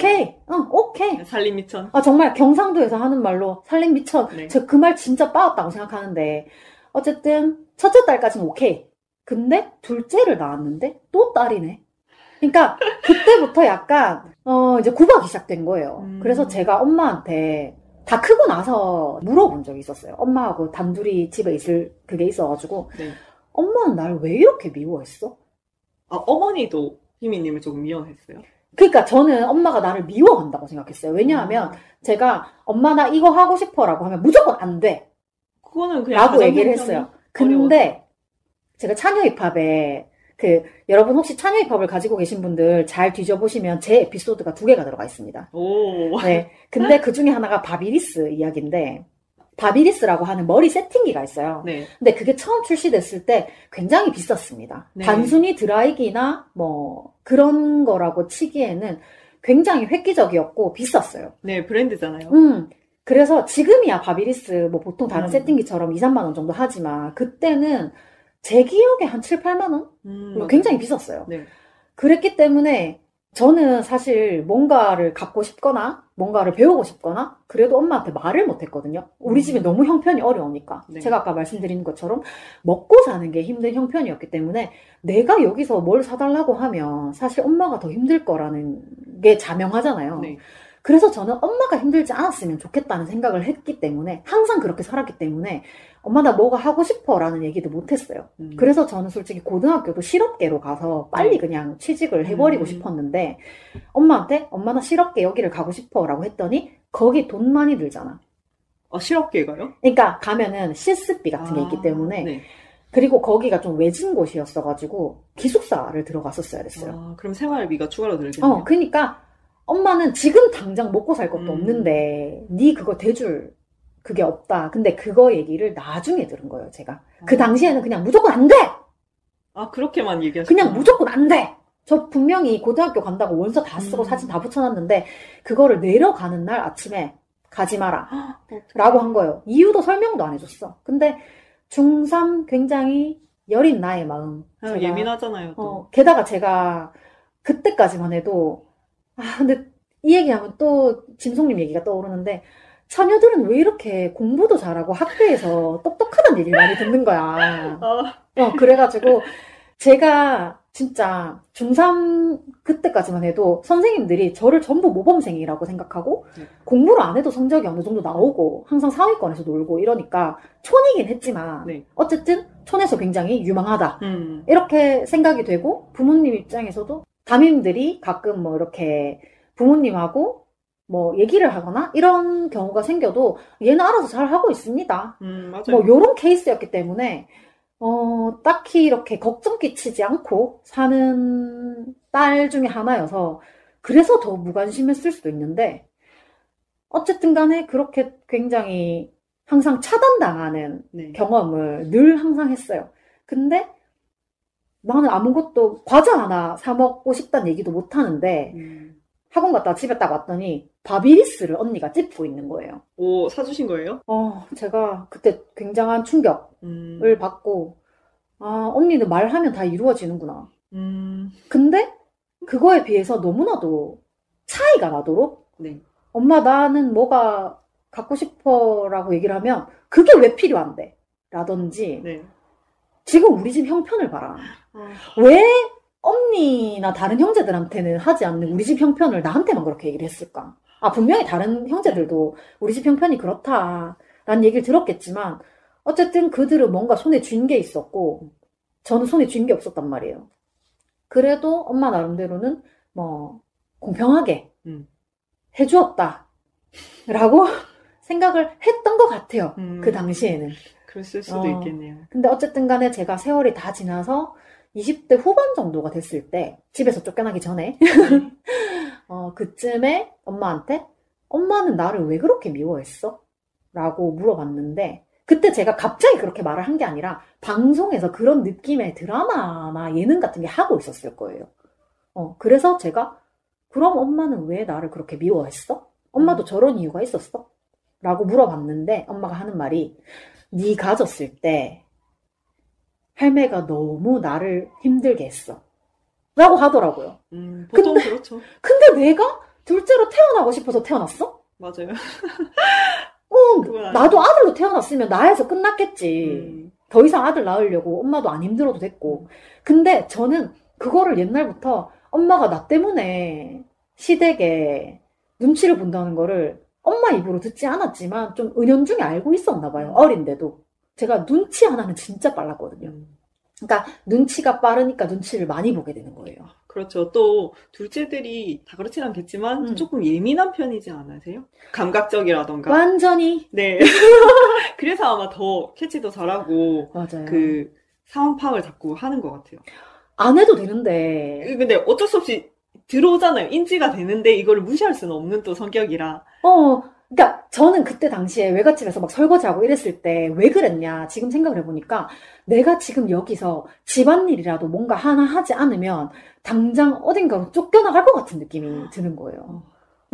오케이. 살림 미천. 정말 경상도에서 하는 말로 살림 미천. 제가 그 말 진짜 빠졌다고 생각하는데 어쨌든 첫째 딸까지는 오케이. 근데 둘째를 낳았는데 또 딸이네. 그러니까 그때부터 약간 이제 구박이 시작된 거예요. 그래서 제가 엄마한테 다 크고 나서 물어본 적이 있었어요. 엄마하고 단둘이 집에 있을 그게 있어가지고 엄마는 날 왜 이렇게 미워했어? 어머니도 희미님을 조금 미워했어요? 그러니까 저는 엄마가 나를 미워한다고 생각했어요. 왜냐하면 제가 엄마 나 이거 하고 싶어라고 하면 무조건 안 돼. 그거는 그냥 라고 얘기를 했어요. 근데 제가 차녀 입학에 여러분 혹시 차녀 입학을 가지고 계신 분들 잘 뒤져보시면 제 에피소드가 2개가 들어가 있습니다. 네. 근데 그 중에 하나가 바비리스 이야기인데 바비리스라고 하는 머리 세팅기가 있어요. 근데 그게 처음 출시됐을 때 굉장히 비쌌습니다. 단순히 드라이기나 뭐 그런 거라고 치기에는 굉장히 획기적이었고 비쌌어요. 네, 브랜드잖아요. 그래서 지금이야 바비리스 뭐 보통 다른 세팅기처럼 2, 3만 원 정도 하지만 그때는 제 기억에 한 7, 8만 원? 굉장히 비쌌어요. 그랬기 때문에 저는 사실 뭔가를 갖고 싶거나 뭔가를 배우고 싶거나 그래도 엄마한테 말을 못 했거든요. 우리 집이 너무 형편이 어려우니까. 제가 아까 말씀드린 것처럼 먹고 사는 게 힘든 형편이었기 때문에 내가 여기서 뭘 사달라고 하면 사실 엄마가 더 힘들 거라는 게 자명하잖아요. 그래서 저는 엄마가 힘들지 않았으면 좋겠다는 생각을 했기 때문에 항상 그렇게 살았기 때문에 엄마 나 뭐가 하고 싶어 라는 얘기도 못했어요. 그래서 저는 솔직히 고등학교도 실업계로 가서 빨리 그냥 취직을 해버리고 싶었는데 엄마한테 엄마 나 실업계 여기를 가고 싶어 라고 했더니 거기 돈 많이 들잖아. 실업계가요? 그러니까 가면은 실습비 같은 게 있기 때문에 그리고 거기가 좀 외진 곳이었어가지고 기숙사를 들어갔었어야 됐어요. 그럼 생활비가 추가로 들겠네요. 그러니까 엄마는 지금 당장 먹고 살 것도 없는데 네 그거 대줄 그게 없다. 근데 그거 얘기를 나중에 들은 거예요, 제가. 그 당시에는 그냥 무조건 안 돼! 아, 그렇게만 얘기하셨구나. 그냥 무조건 안 돼! 저 분명히 고등학교 간다고 원서 다 쓰고 사진 다 붙여놨는데 그거를 내려가는 날 아침에 가지 마라 라고 한 거예요. 이유도 설명도 안 해줬어. 근데 중3 굉장히 여린 나의 마음. 제가, 예민하잖아요. 또. 게다가 제가 그때까지만 해도 근데 이 얘기하면 또 진송님 얘기가 떠오르는데 처녀들은 왜 이렇게 공부도 잘하고 학교에서 똑똑하다는 얘기를 많이 듣는 거야. 그래가지고 제가 진짜 중3 그때까지만 해도 선생님들이 저를 전부 모범생이라고 생각하고 공부를 안 해도 성적이 어느 정도 나오고 항상 상위권에서 놀고 이러니까 촌이긴 했지만 어쨌든 촌에서 굉장히 유망하다. 이렇게 생각이 되고 부모님 입장에서도 담임들이 가끔 뭐 이렇게 부모님하고 뭐 얘기를 하거나 이런 경우가 생겨도 얘는 알아서 잘 하고 있습니다. 맞아요. 뭐 요런 케이스였기 때문에 딱히 이렇게 걱정 끼치지 않고 사는 딸 중에 하나여서 그래서 더 무관심했을 수도 있는데 어쨌든 간에 그렇게 굉장히 항상 차단당하는 경험을 늘 항상 했어요. 근데 나는 아무것도 과자 하나 사 먹고 싶다는 얘기도 못 하는데 학원 갔다가 집에 딱 왔더니 바비리스를 언니가 찝고 있는 거예요. 오, 사주신 거예요? 제가 그때 굉장한 충격을 받고, 언니는 말하면 다 이루어지는구나. 근데 그거에 비해서 너무나도 차이가 나도록, 엄마 나는 뭐가 갖고 싶어 라고 얘기를 하면 그게 왜 필요한데? 라든지, 지금 우리 집 형편을 봐라. 왜 언니나 다른 형제들한테는 하지 않는 우리 집 형편을 나한테만 그렇게 얘기를 했을까? 분명히 다른 형제들도 우리 집 형편이 그렇다라는 얘기를 들었겠지만 어쨌든 그들은 뭔가 손에 쥔 게 있었고 저는 손에 쥔 게 없었단 말이에요. 그래도 엄마 나름대로는 뭐 공평하게 해주었다 라고 생각을 했던 것 같아요. 그 당시에는. 그랬을 수도 있겠네요. 근데 어쨌든 간에 제가 세월이 다 지나서 20대 후반 정도가 됐을 때 집에서 쫓겨나기 전에 그쯤에 엄마한테 엄마는 나를 왜 그렇게 미워했어? 라고 물어봤는데 그때 제가 갑자기 그렇게 말을 한 게 아니라 방송에서 그런 느낌의 드라마나 예능 같은 게 하고 있었을 거예요. 그래서 제가 그럼 엄마는 왜 나를 그렇게 미워했어? 엄마도 저런 이유가 있었어? 라고 물어봤는데 엄마가 하는 말이 네 가졌을 때 할매가 너무 나를 힘들게 했어. 라고 하더라고요. 보통 그렇죠. 근데 내가 둘째로 태어나고 싶어서 태어났어? 맞아요. 나도 아들로 태어났으면 나에서 끝났겠지. 더 이상 아들 낳으려고 엄마도 안 힘들어도 됐고. 근데 저는 그거를 옛날부터 엄마가 나 때문에 시댁에 눈치를 본다는 거를 엄마 입으로 듣지 않았지만 좀 은연중에 알고 있었나 봐요. 어린데도. 제가 눈치 하나는 진짜 빨랐거든요. 그러니까 눈치가 빠르니까 눈치를 많이 보게 되는 거예요. 그렇죠. 또 둘째들이 다 그렇진 않겠지만 조금 예민한 편이지 않으세요? 감각적이라던가. 완전히. 네. 그래서 아마 더 캐치도 잘하고 맞아요. 그 상황 파악을 자꾸 하는 것 같아요. 안 해도 되는데. 근데 어쩔 수 없이 들어오잖아요. 인지가 되는데 이거를 무시할 수는 없는 또 성격이라. 그러니까 저는 그때 당시에 외갓집에서 막 설거지하고 이랬을 때 왜 그랬냐 지금 생각을 해보니까 내가 지금 여기서 집안일이라도 뭔가 하나 하지 않으면 당장 어딘가로 쫓겨나갈 것 같은 느낌이 드는 거예요.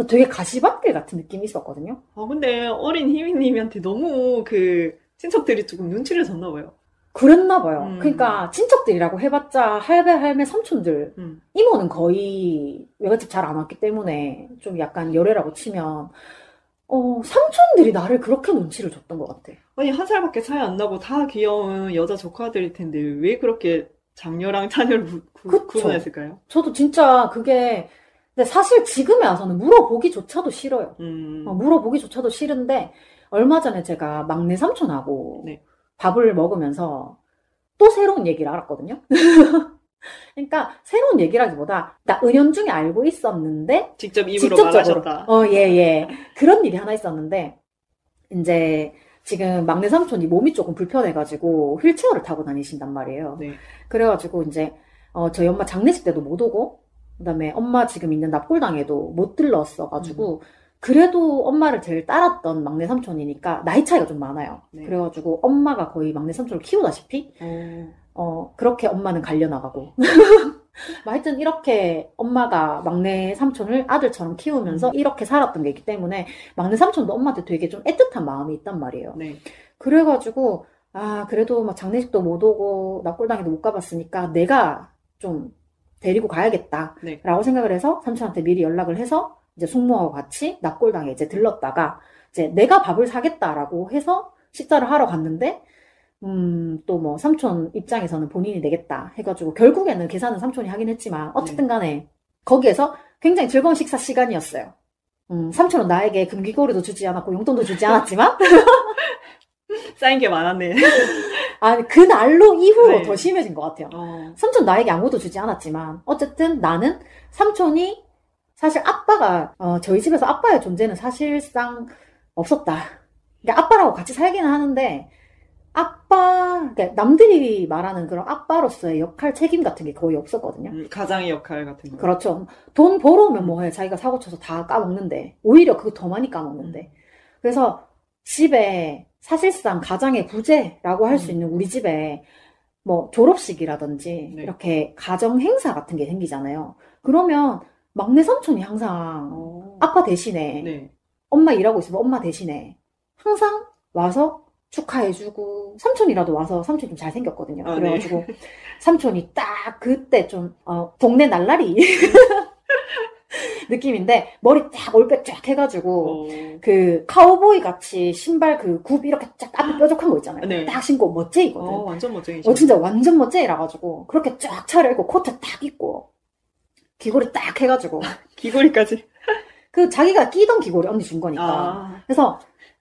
되게 가시밭길 같은 느낌이 있었거든요. 근데 어린 희미님한테 너무 그 친척들이 조금 눈치를 줬나 봐요. 그랬나 봐요. 그러니까 친척들이라고 해봤자 할배, 할매, 삼촌들 이모는 거의 외갓집 잘 안 왔기 때문에 좀 약간 열애라고 치면 삼촌들이 나를 그렇게 눈치를 줬던 것 같아. 아니, 한 살밖에 차이 안 나고 다 귀여운 여자 조카들일 텐데 왜 그렇게 장녀랑 차녀를 구분했을까요? 저도 진짜 그게 근데 사실 지금에 와서는 물어보기조차도 싫어요. 물어보기조차도 싫은데 얼마 전에 제가 막내 삼촌하고 밥을 먹으면서 또 새로운 얘기를 알았거든요. 그러니까 새로운 얘기라기보다 나 은연중에 알고 있었는데 직접 입으로 말하셨다. 예. 그런 일이 하나 있었는데 이제 지금 막내 삼촌이 몸이 조금 불편해가지고 휠체어를 타고 다니신단 말이에요. 그래가지고 이제 저희 엄마 장례식 때도 못 오고 그다음에 엄마 지금 있는 납골당에도 못 들렀어가지고 그래도 엄마를 제일 따랐던 막내 삼촌이니까 나이 차이가 좀 많아요. 네. 그래가지고 엄마가 거의 막내 삼촌을 키우다시피 그렇게 엄마는 갈려나가고 하여튼 이렇게 엄마가 막내 삼촌을 아들처럼 키우면서 이렇게 살았던 게 있기 때문에 막내 삼촌도 엄마한테 되게 좀 애틋한 마음이 있단 말이에요. 네. 그래가지고 그래도 막 장례식도 못 오고 납골당에도 못 가봤으니까 내가 좀 데리고 가야겠다 네. 라고 생각을 해서 삼촌한테 미리 연락을 해서 이제 숙모하고 같이 납골당에 이제 들렀다가 이제 내가 밥을 사겠다라고 해서 식사를 하러 갔는데 또 뭐 삼촌 입장에서는 본인이 내겠다 해가지고 결국에는 계산은 삼촌이 하긴 했지만 어쨌든 간에 거기에서 굉장히 즐거운 식사 시간이었어요. 삼촌은 나에게 금귀걸이도 주지 않았고 용돈도 주지 않았지만 쌓인 게 많았네. 그 날로 이후로 네. 더 심해진 것 같아요. 삼촌 나에게 아무것도 주지 않았지만 어쨌든 나는 삼촌이 사실 아빠가 저희 집에서 아빠의 존재는 사실상 없었다. 그러니까 아빠라고 같이 살기는 하는데 그러니까 남들이 말하는 그런 아빠로서의 역할, 책임 같은 게 거의 없었거든요. 가장의 역할 같은 거. 그렇죠. 돈 벌어오면 뭐해. 자기가 사고 쳐서 다 까먹는데. 오히려 그거 더 많이 까먹는데. 그래서 집에 사실상 가장의 부재라고 할 수 있는 우리 집에 뭐 졸업식이라든지 네. 이렇게 가정 행사 같은 게 생기잖아요. 그러면 막내 삼촌이 항상 아빠 대신에 네. 엄마 일하고 있으면 엄마 대신에 항상 와서 축하해주고 삼촌이라도 와서 삼촌이 좀 잘생겼거든요. 그래가지고 네. 삼촌이 딱 그때 좀 동네 날라리 느낌인데 머리 딱 올백 쫙 해가지고 그 카우보이 같이 신발 그 굽 이렇게 쫙 앞에 뾰족한 거 있잖아요. 네. 딱 신고 멋쟁이거든. 완전 멋쟁이죠. 진짜 완전 멋쟁이라 가지고 그렇게 쫙 차려입고 코트 딱 입고 귀걸이 딱 해가지고 귀걸이까지. 그 자기가 끼던 귀걸이 언니 준 거니까. 그래서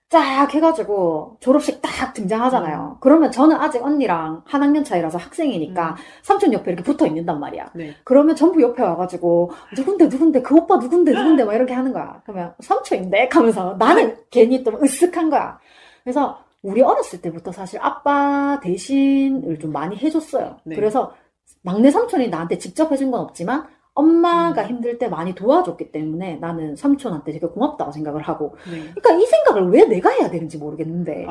쫙 해가지고 졸업식 딱 등장하잖아요. 그러면 저는 아직 언니랑 한 학년 차이라서 학생이니까 삼촌 옆에 이렇게 붙어 있는단 말이야. 네. 그러면 전부 옆에 와가지고 누군데 그 오빠 누군데 막 이렇게 하는 거야. 그러면 삼촌인데 하면서 나는 괜히 또 으쓱한 거야. 그래서 우리 어렸을 때부터 사실 아빠 대신을 좀 많이 해줬어요. 네. 그래서 막내 삼촌이 나한테 직접 해준 건 없지만 엄마가 힘들 때 많이 도와줬기 때문에 나는 삼촌한테 되게 고맙다고 생각을 하고. 네. 그러니까 이 생각을 왜 내가 해야 되는지 모르겠는데.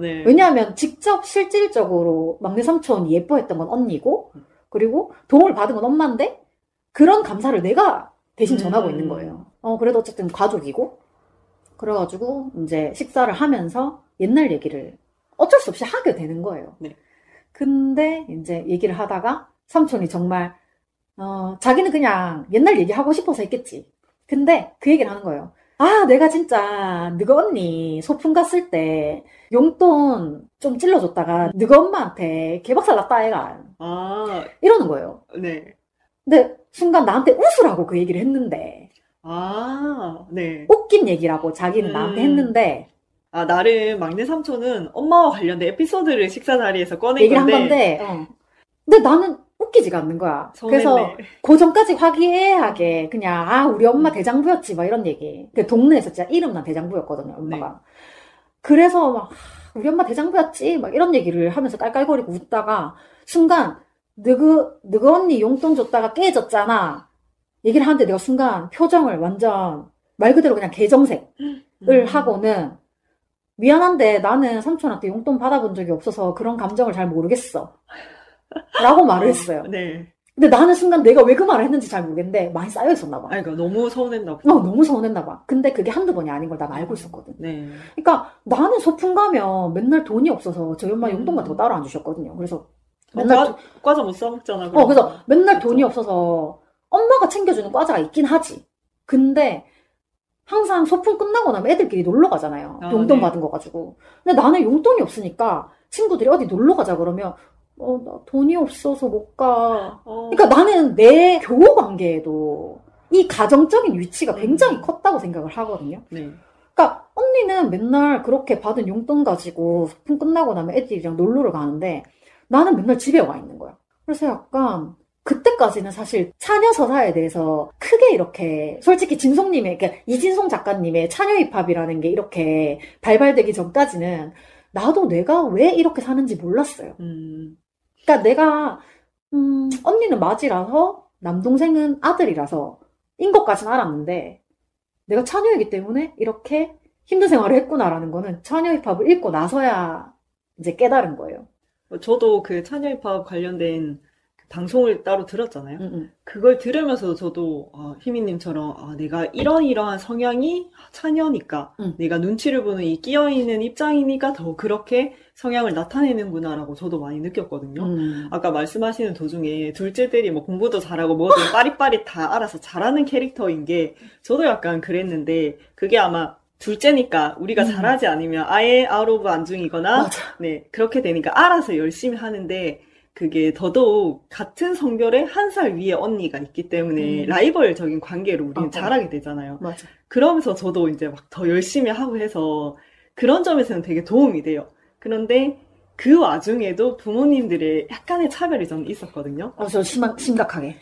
네. 왜냐하면 직접 실질적으로 막내 삼촌이 예뻐했던 건 언니고, 그리고 도움을 받은 건 엄마인데, 그런 감사를 내가 대신 전하고 있는 거예요. 그래도 어쨌든 가족이고. 그래가지고 이제 식사를 하면서 옛날 얘기를 어쩔 수 없이 하게 되는 거예요. 네. 근데 이제 얘기를 하다가 삼촌이 정말 자기는 그냥 옛날 얘기하고 싶어서 했겠지. 근데 그 얘기를 하는 거예요. 내가 진짜 너가 언니 소풍 갔을 때 용돈 좀 찔러줬다가 너가 엄마한테 개박살 났다 애가. 이러는 거예요. 네. 근데 순간 나한테 웃으라고 그 얘기를 했는데. 네. 웃긴 얘기라고 자기는 나한테 했는데. 나름 막내 삼촌은 엄마와 관련된 에피소드를 식사 자리에서 꺼낸 얘기를 한 건데. 근데 나는 웃기지가 않는 거야. 서운했네. 그래서 그 전까지 화기애애하게 그냥 우리 엄마 대장부였지 막 이런 얘기. 그 동네에서 진짜 이름난 대장부였거든요, 엄마가. 네. 그래서 막 우리 엄마 대장부였지 막 이런 얘기를 하면서 깔깔거리고 웃다가 순간 너그 언니 용돈 줬다가 깨졌잖아 얘기를 하는데 내가 순간 표정을 완전 말 그대로 그냥 개정색을 하고는 미안한데 나는 삼촌한테 용돈 받아본 적이 없어서 그런 감정을 잘 모르겠어 라고 말을 했어요. 네. 근데 나는 순간 내가 왜 그 말을 했는지 잘 모르겠는데 많이 쌓여있었나 봐. 그러니까 너무 서운했나 봐. 너무 서운했나 봐. 근데 그게 한두 번이 아닌 걸 난 알고 있었거든. 네. 그러니까 나는 소풍 가면 맨날 돈이 없어서 저희 엄마 용돈 같은 거 따로 안 주셨거든요. 그래서 맨날 과자 못 사 먹잖아. 그래서 맨날 돈이 없어서 엄마가 챙겨주는 과자가 있긴 하지. 근데 항상 소풍 끝나고 나면 애들끼리 놀러 가잖아요. 용돈 네. 받은 거 가지고. 근데 나는 용돈이 없으니까 친구들이 어디 놀러 가자 그러면 나 돈이 없어서 못 가. 그러니까 나는 내 교우 관계에도 이 가정적인 위치가 굉장히 컸다고 생각을 하거든요. 네. 그러니까 언니는 맨날 그렇게 받은 용돈 가지고 소풍 끝나고 나면 애들이랑 놀러를 가는데 나는 맨날 집에 와 있는 거야. 그래서 약간 그때까지는 사실 차녀 서사에 대해서 크게 이렇게 솔직히 진송님의 그러니까 이진송 작가님의 차녀 힙합이라는 게 이렇게 발발되기 전까지는 나도 내가 왜 이렇게 사는지 몰랐어요. 그러니까 내가 언니는 맞이라서 남동생은 아들이라서 인 것까지는 알았는데 내가 처녀이기 때문에 이렇게 힘든 생활을 했구나라는 거는 처녀 입학을 읽고 나서야 이제 깨달은 거예요. 저도 그 처녀 입학 관련된 방송을 따로 들었잖아요. 그걸 들으면서 저도 희미님처럼 내가 이러이러한 성향이 처녀니까 내가 눈치를 보는 이 끼어있는 입장이니까 더 그렇게 성향을 나타내는구나라고 저도 많이 느꼈거든요. 아까 말씀하시는 도중에 둘째들이 뭐 공부도 잘하고 뭐든 빠릿빠릿 다 알아서 잘하는 캐릭터인 게 저도 약간 그랬는데 그게 아마 둘째니까 우리가 잘하지 않으면 아예 아웃 오브 안중이거나 네 그렇게 되니까 알아서 열심히 하는데 그게 더더욱 같은 성별의 한 살 위에 언니가 있기 때문에 라이벌적인 관계로 우리는 잘하게 되잖아요. 맞아. 그러면서 저도 이제 막 더 열심히 하고 해서 그런 점에서는 되게 도움이 돼요. 그런데 그 와중에도 부모님들의 약간의 차별이 저는 있었거든요. 저 심각하게.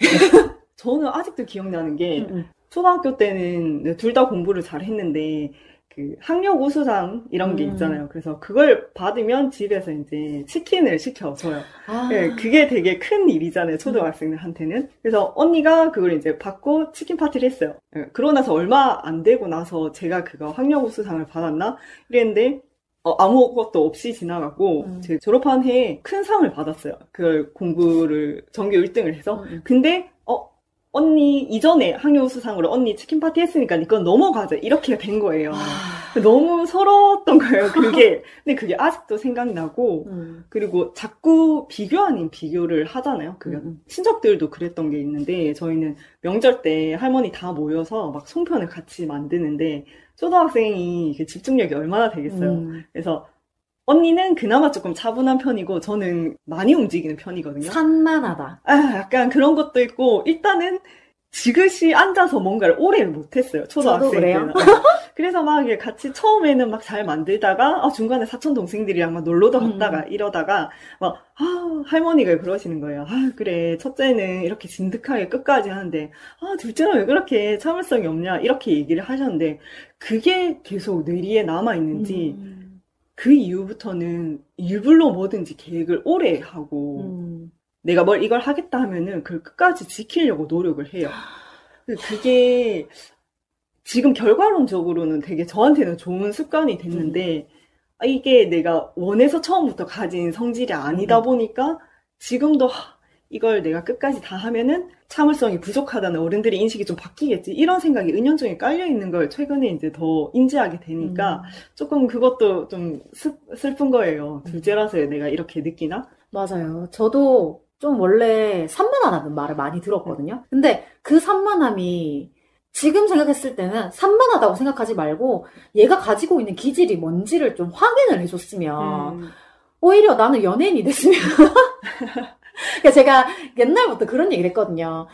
저는 아직도 기억나는 게 초등학교 때는 둘 다 공부를 잘 했는데 그 학력 우수상 이런 게 있잖아요. 그래서 그걸 받으면 집에서 이제 치킨을 시켜줘요. 네, 그게 되게 큰 일이잖아요. 초등학생들한테는. 그래서 언니가 그걸 이제 받고 치킨 파티를 했어요. 네, 그러고 나서 얼마 안 되고 나서 제가 그거 학력 우수상을 받았나? 이랬는데 아무것도 없이 지나갔고 제 졸업한 해에 큰 상을 받았어요. 그 공부를 전교 1등을 해서. 근데 언니 이전에 학력 우수상으로 언니 치킨 파티 했으니까 이건 넘어가자 이렇게 된 거예요. 너무 서러웠던 거예요. 그게 근데 그게 아직도 생각나고 그리고 자꾸 비교 아닌 비교를 하잖아요. 그 친척들도 그랬던 게 있는데 저희는 명절 때 할머니 다 모여서 막 송편을 같이 만드는데 초등학생이 집중력이 얼마나 되겠어요. 그래서 언니는 그나마 조금 차분한 편이고 저는 많이 움직이는 편이거든요. 산만하다. 약간 그런 것도 있고 일단은 지그시 앉아서 뭔가를 오래 못했어요. 초등학생 때는. 그래서 막 같이 처음에는 막 잘 만들다가 중간에 사촌 동생들이랑 막 놀러도 갔다가 이러다가 막 할머니가 그러시는 거예요. 그래 첫째는 이렇게 진득하게 끝까지 하는데 둘째는 왜 그렇게 참을성이 없냐 이렇게 얘기를 하셨는데 그게 계속 뇌리에 남아있는지 그 이후부터는 일부러 뭐든지 계획을 오래 하고 내가 이걸 하겠다 하면은 그걸 끝까지 지키려고 노력을 해요. 그게 지금 결과론적으로는 되게 저한테는 좋은 습관이 됐는데 이게 내가 원해서 처음부터 가진 성질이 아니다 보니까 지금도 이걸 내가 끝까지 다 하면은 참을성이 부족하다는 어른들의 인식이 좀 바뀌겠지 이런 생각이 은연중에 깔려있는 걸 최근에 이제 더 인지하게 되니까 조금 그것도 좀 슬픈 거예요. 둘째라서 내가 이렇게 느끼나? 맞아요. 저도 좀 원래 산만하다는 말을 많이 들었거든요. 근데 그 산만함이 지금 생각했을 때는 산만하다고 생각하지 말고 얘가 가지고 있는 기질이 뭔지를 좀 확인을 해줬으면 오히려 나는 연예인이 됐으면 그러니까 제가 옛날부터 그런 얘기를 했거든요.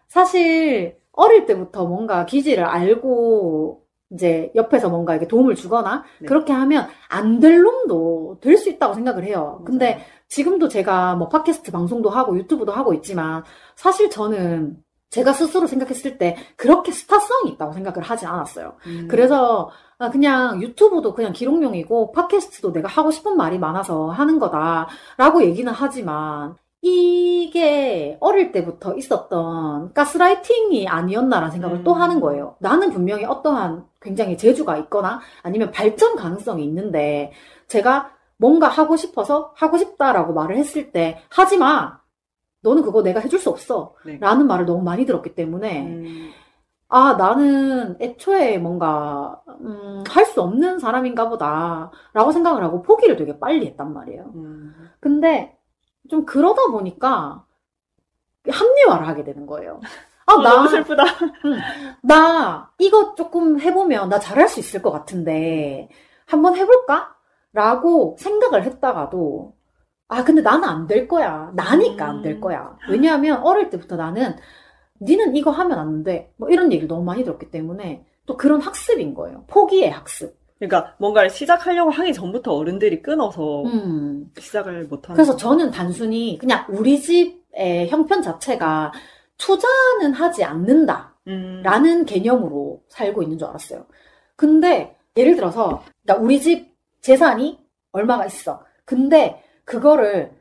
사실 어릴 때부터 뭔가 기질을 알고 이제 옆에서 뭔가 이렇게 도움을 주거나 그렇게 하면 안 될 놈도 될 수 있다고 생각을 해요. 근데 지금도 제가 뭐 팟캐스트 방송도 하고 유튜브도 하고 있지만 사실 저는 제가 스스로 생각했을 때 그렇게 스타성이 있다고 생각을 하지 않았어요. 그래서 그냥 유튜브도 그냥 기록용이고 팟캐스트도 내가 하고 싶은 말이 많아서 하는 거다라고 얘기는 하지만 이게 어릴 때부터 있었던 가스라이팅이 아니었나라는 생각을 또 하는 거예요. 나는 분명히 어떠한 굉장히 재주가 있거나 아니면 발전 가능성이 있는데 제가 뭔가 하고 싶어서 하고 싶다라고 말을 했을 때 하지 마! 너는 그거 내가 해줄 수 없어. 라는 말을 너무 많이 들었기 때문에 나는 애초에 뭔가 할 수 없는 사람인가 보다 라고 생각을 하고 포기를 되게 빨리 했단 말이에요. 근데 좀 그러다 보니까 합리화를 하게 되는 거예요. 너무 슬프다. 나 이거 조금 해보면 나 잘할 수 있을 것 같은데 한번 해볼까? 라고 생각을 했다가도 근데 나는 안 될 거야. 나니까 안 될 거야. 왜냐하면 어릴 때부터 나는 니는 이거 하면 안 돼. 뭐 이런 얘기를 너무 많이 들었기 때문에 또 그런 학습인 거예요. 포기의 학습. 그러니까 뭔가를 시작하려고 하기 전부터 어른들이 끊어서 시작을 못하는. 그래서 저는 단순히 그냥 우리 집의 형편 자체가 투자는 하지 않는다라는 개념으로 살고 있는 줄 알았어요. 근데 예를 들어서 우리 집 재산이 얼마가 있어. 근데 그거를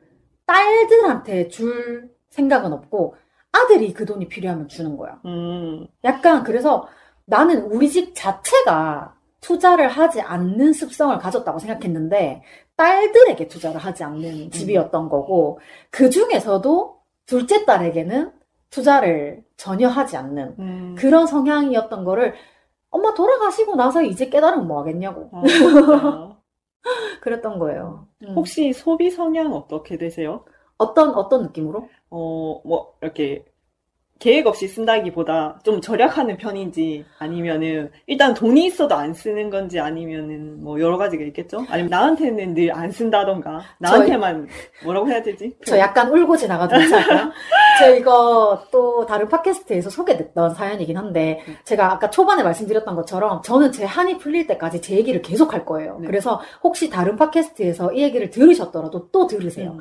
딸들한테 줄 생각은 없고 아들이 그 돈이 필요하면 주는 거야. 음, 약간 그래서 나는 우리 집 자체가 투자를 하지 않는 습성을 가졌다고 생각했는데 딸들에게 투자를 하지 않는 집이었던 거고 그 중에서도 둘째 딸에게는 투자를 전혀 하지 않는 그런 성향이었던 거를 엄마 돌아가시고 나서 이제 깨달으면 뭐 하겠냐고. 진짜. 그랬던 거예요. 혹시 소비 성향 어떻게 되세요? 어떤 느낌으로? 뭐, 이렇게, 계획 없이 쓴다기보다 좀 절약하는 편인지, 아니면은, 일단 돈이 있어도 안 쓰는 건지, 아니면은, 뭐, 여러 가지가 있겠죠? 아니면 나한테는 늘 안 쓴다던가, 나한테만, 뭐라고 해야 되지? 저 약간 울고 지나가도 괜찮을까요? 저 이거 또 다른 팟캐스트에서 소개됐던 사연이긴 한데, 제가 아까 초반에 말씀드렸던 것처럼, 저는 제 한이 풀릴 때까지 제 얘기를 계속 할 거예요. 네. 그래서 혹시 다른 팟캐스트에서 이 얘기를 들으셨더라도 또 들으세요.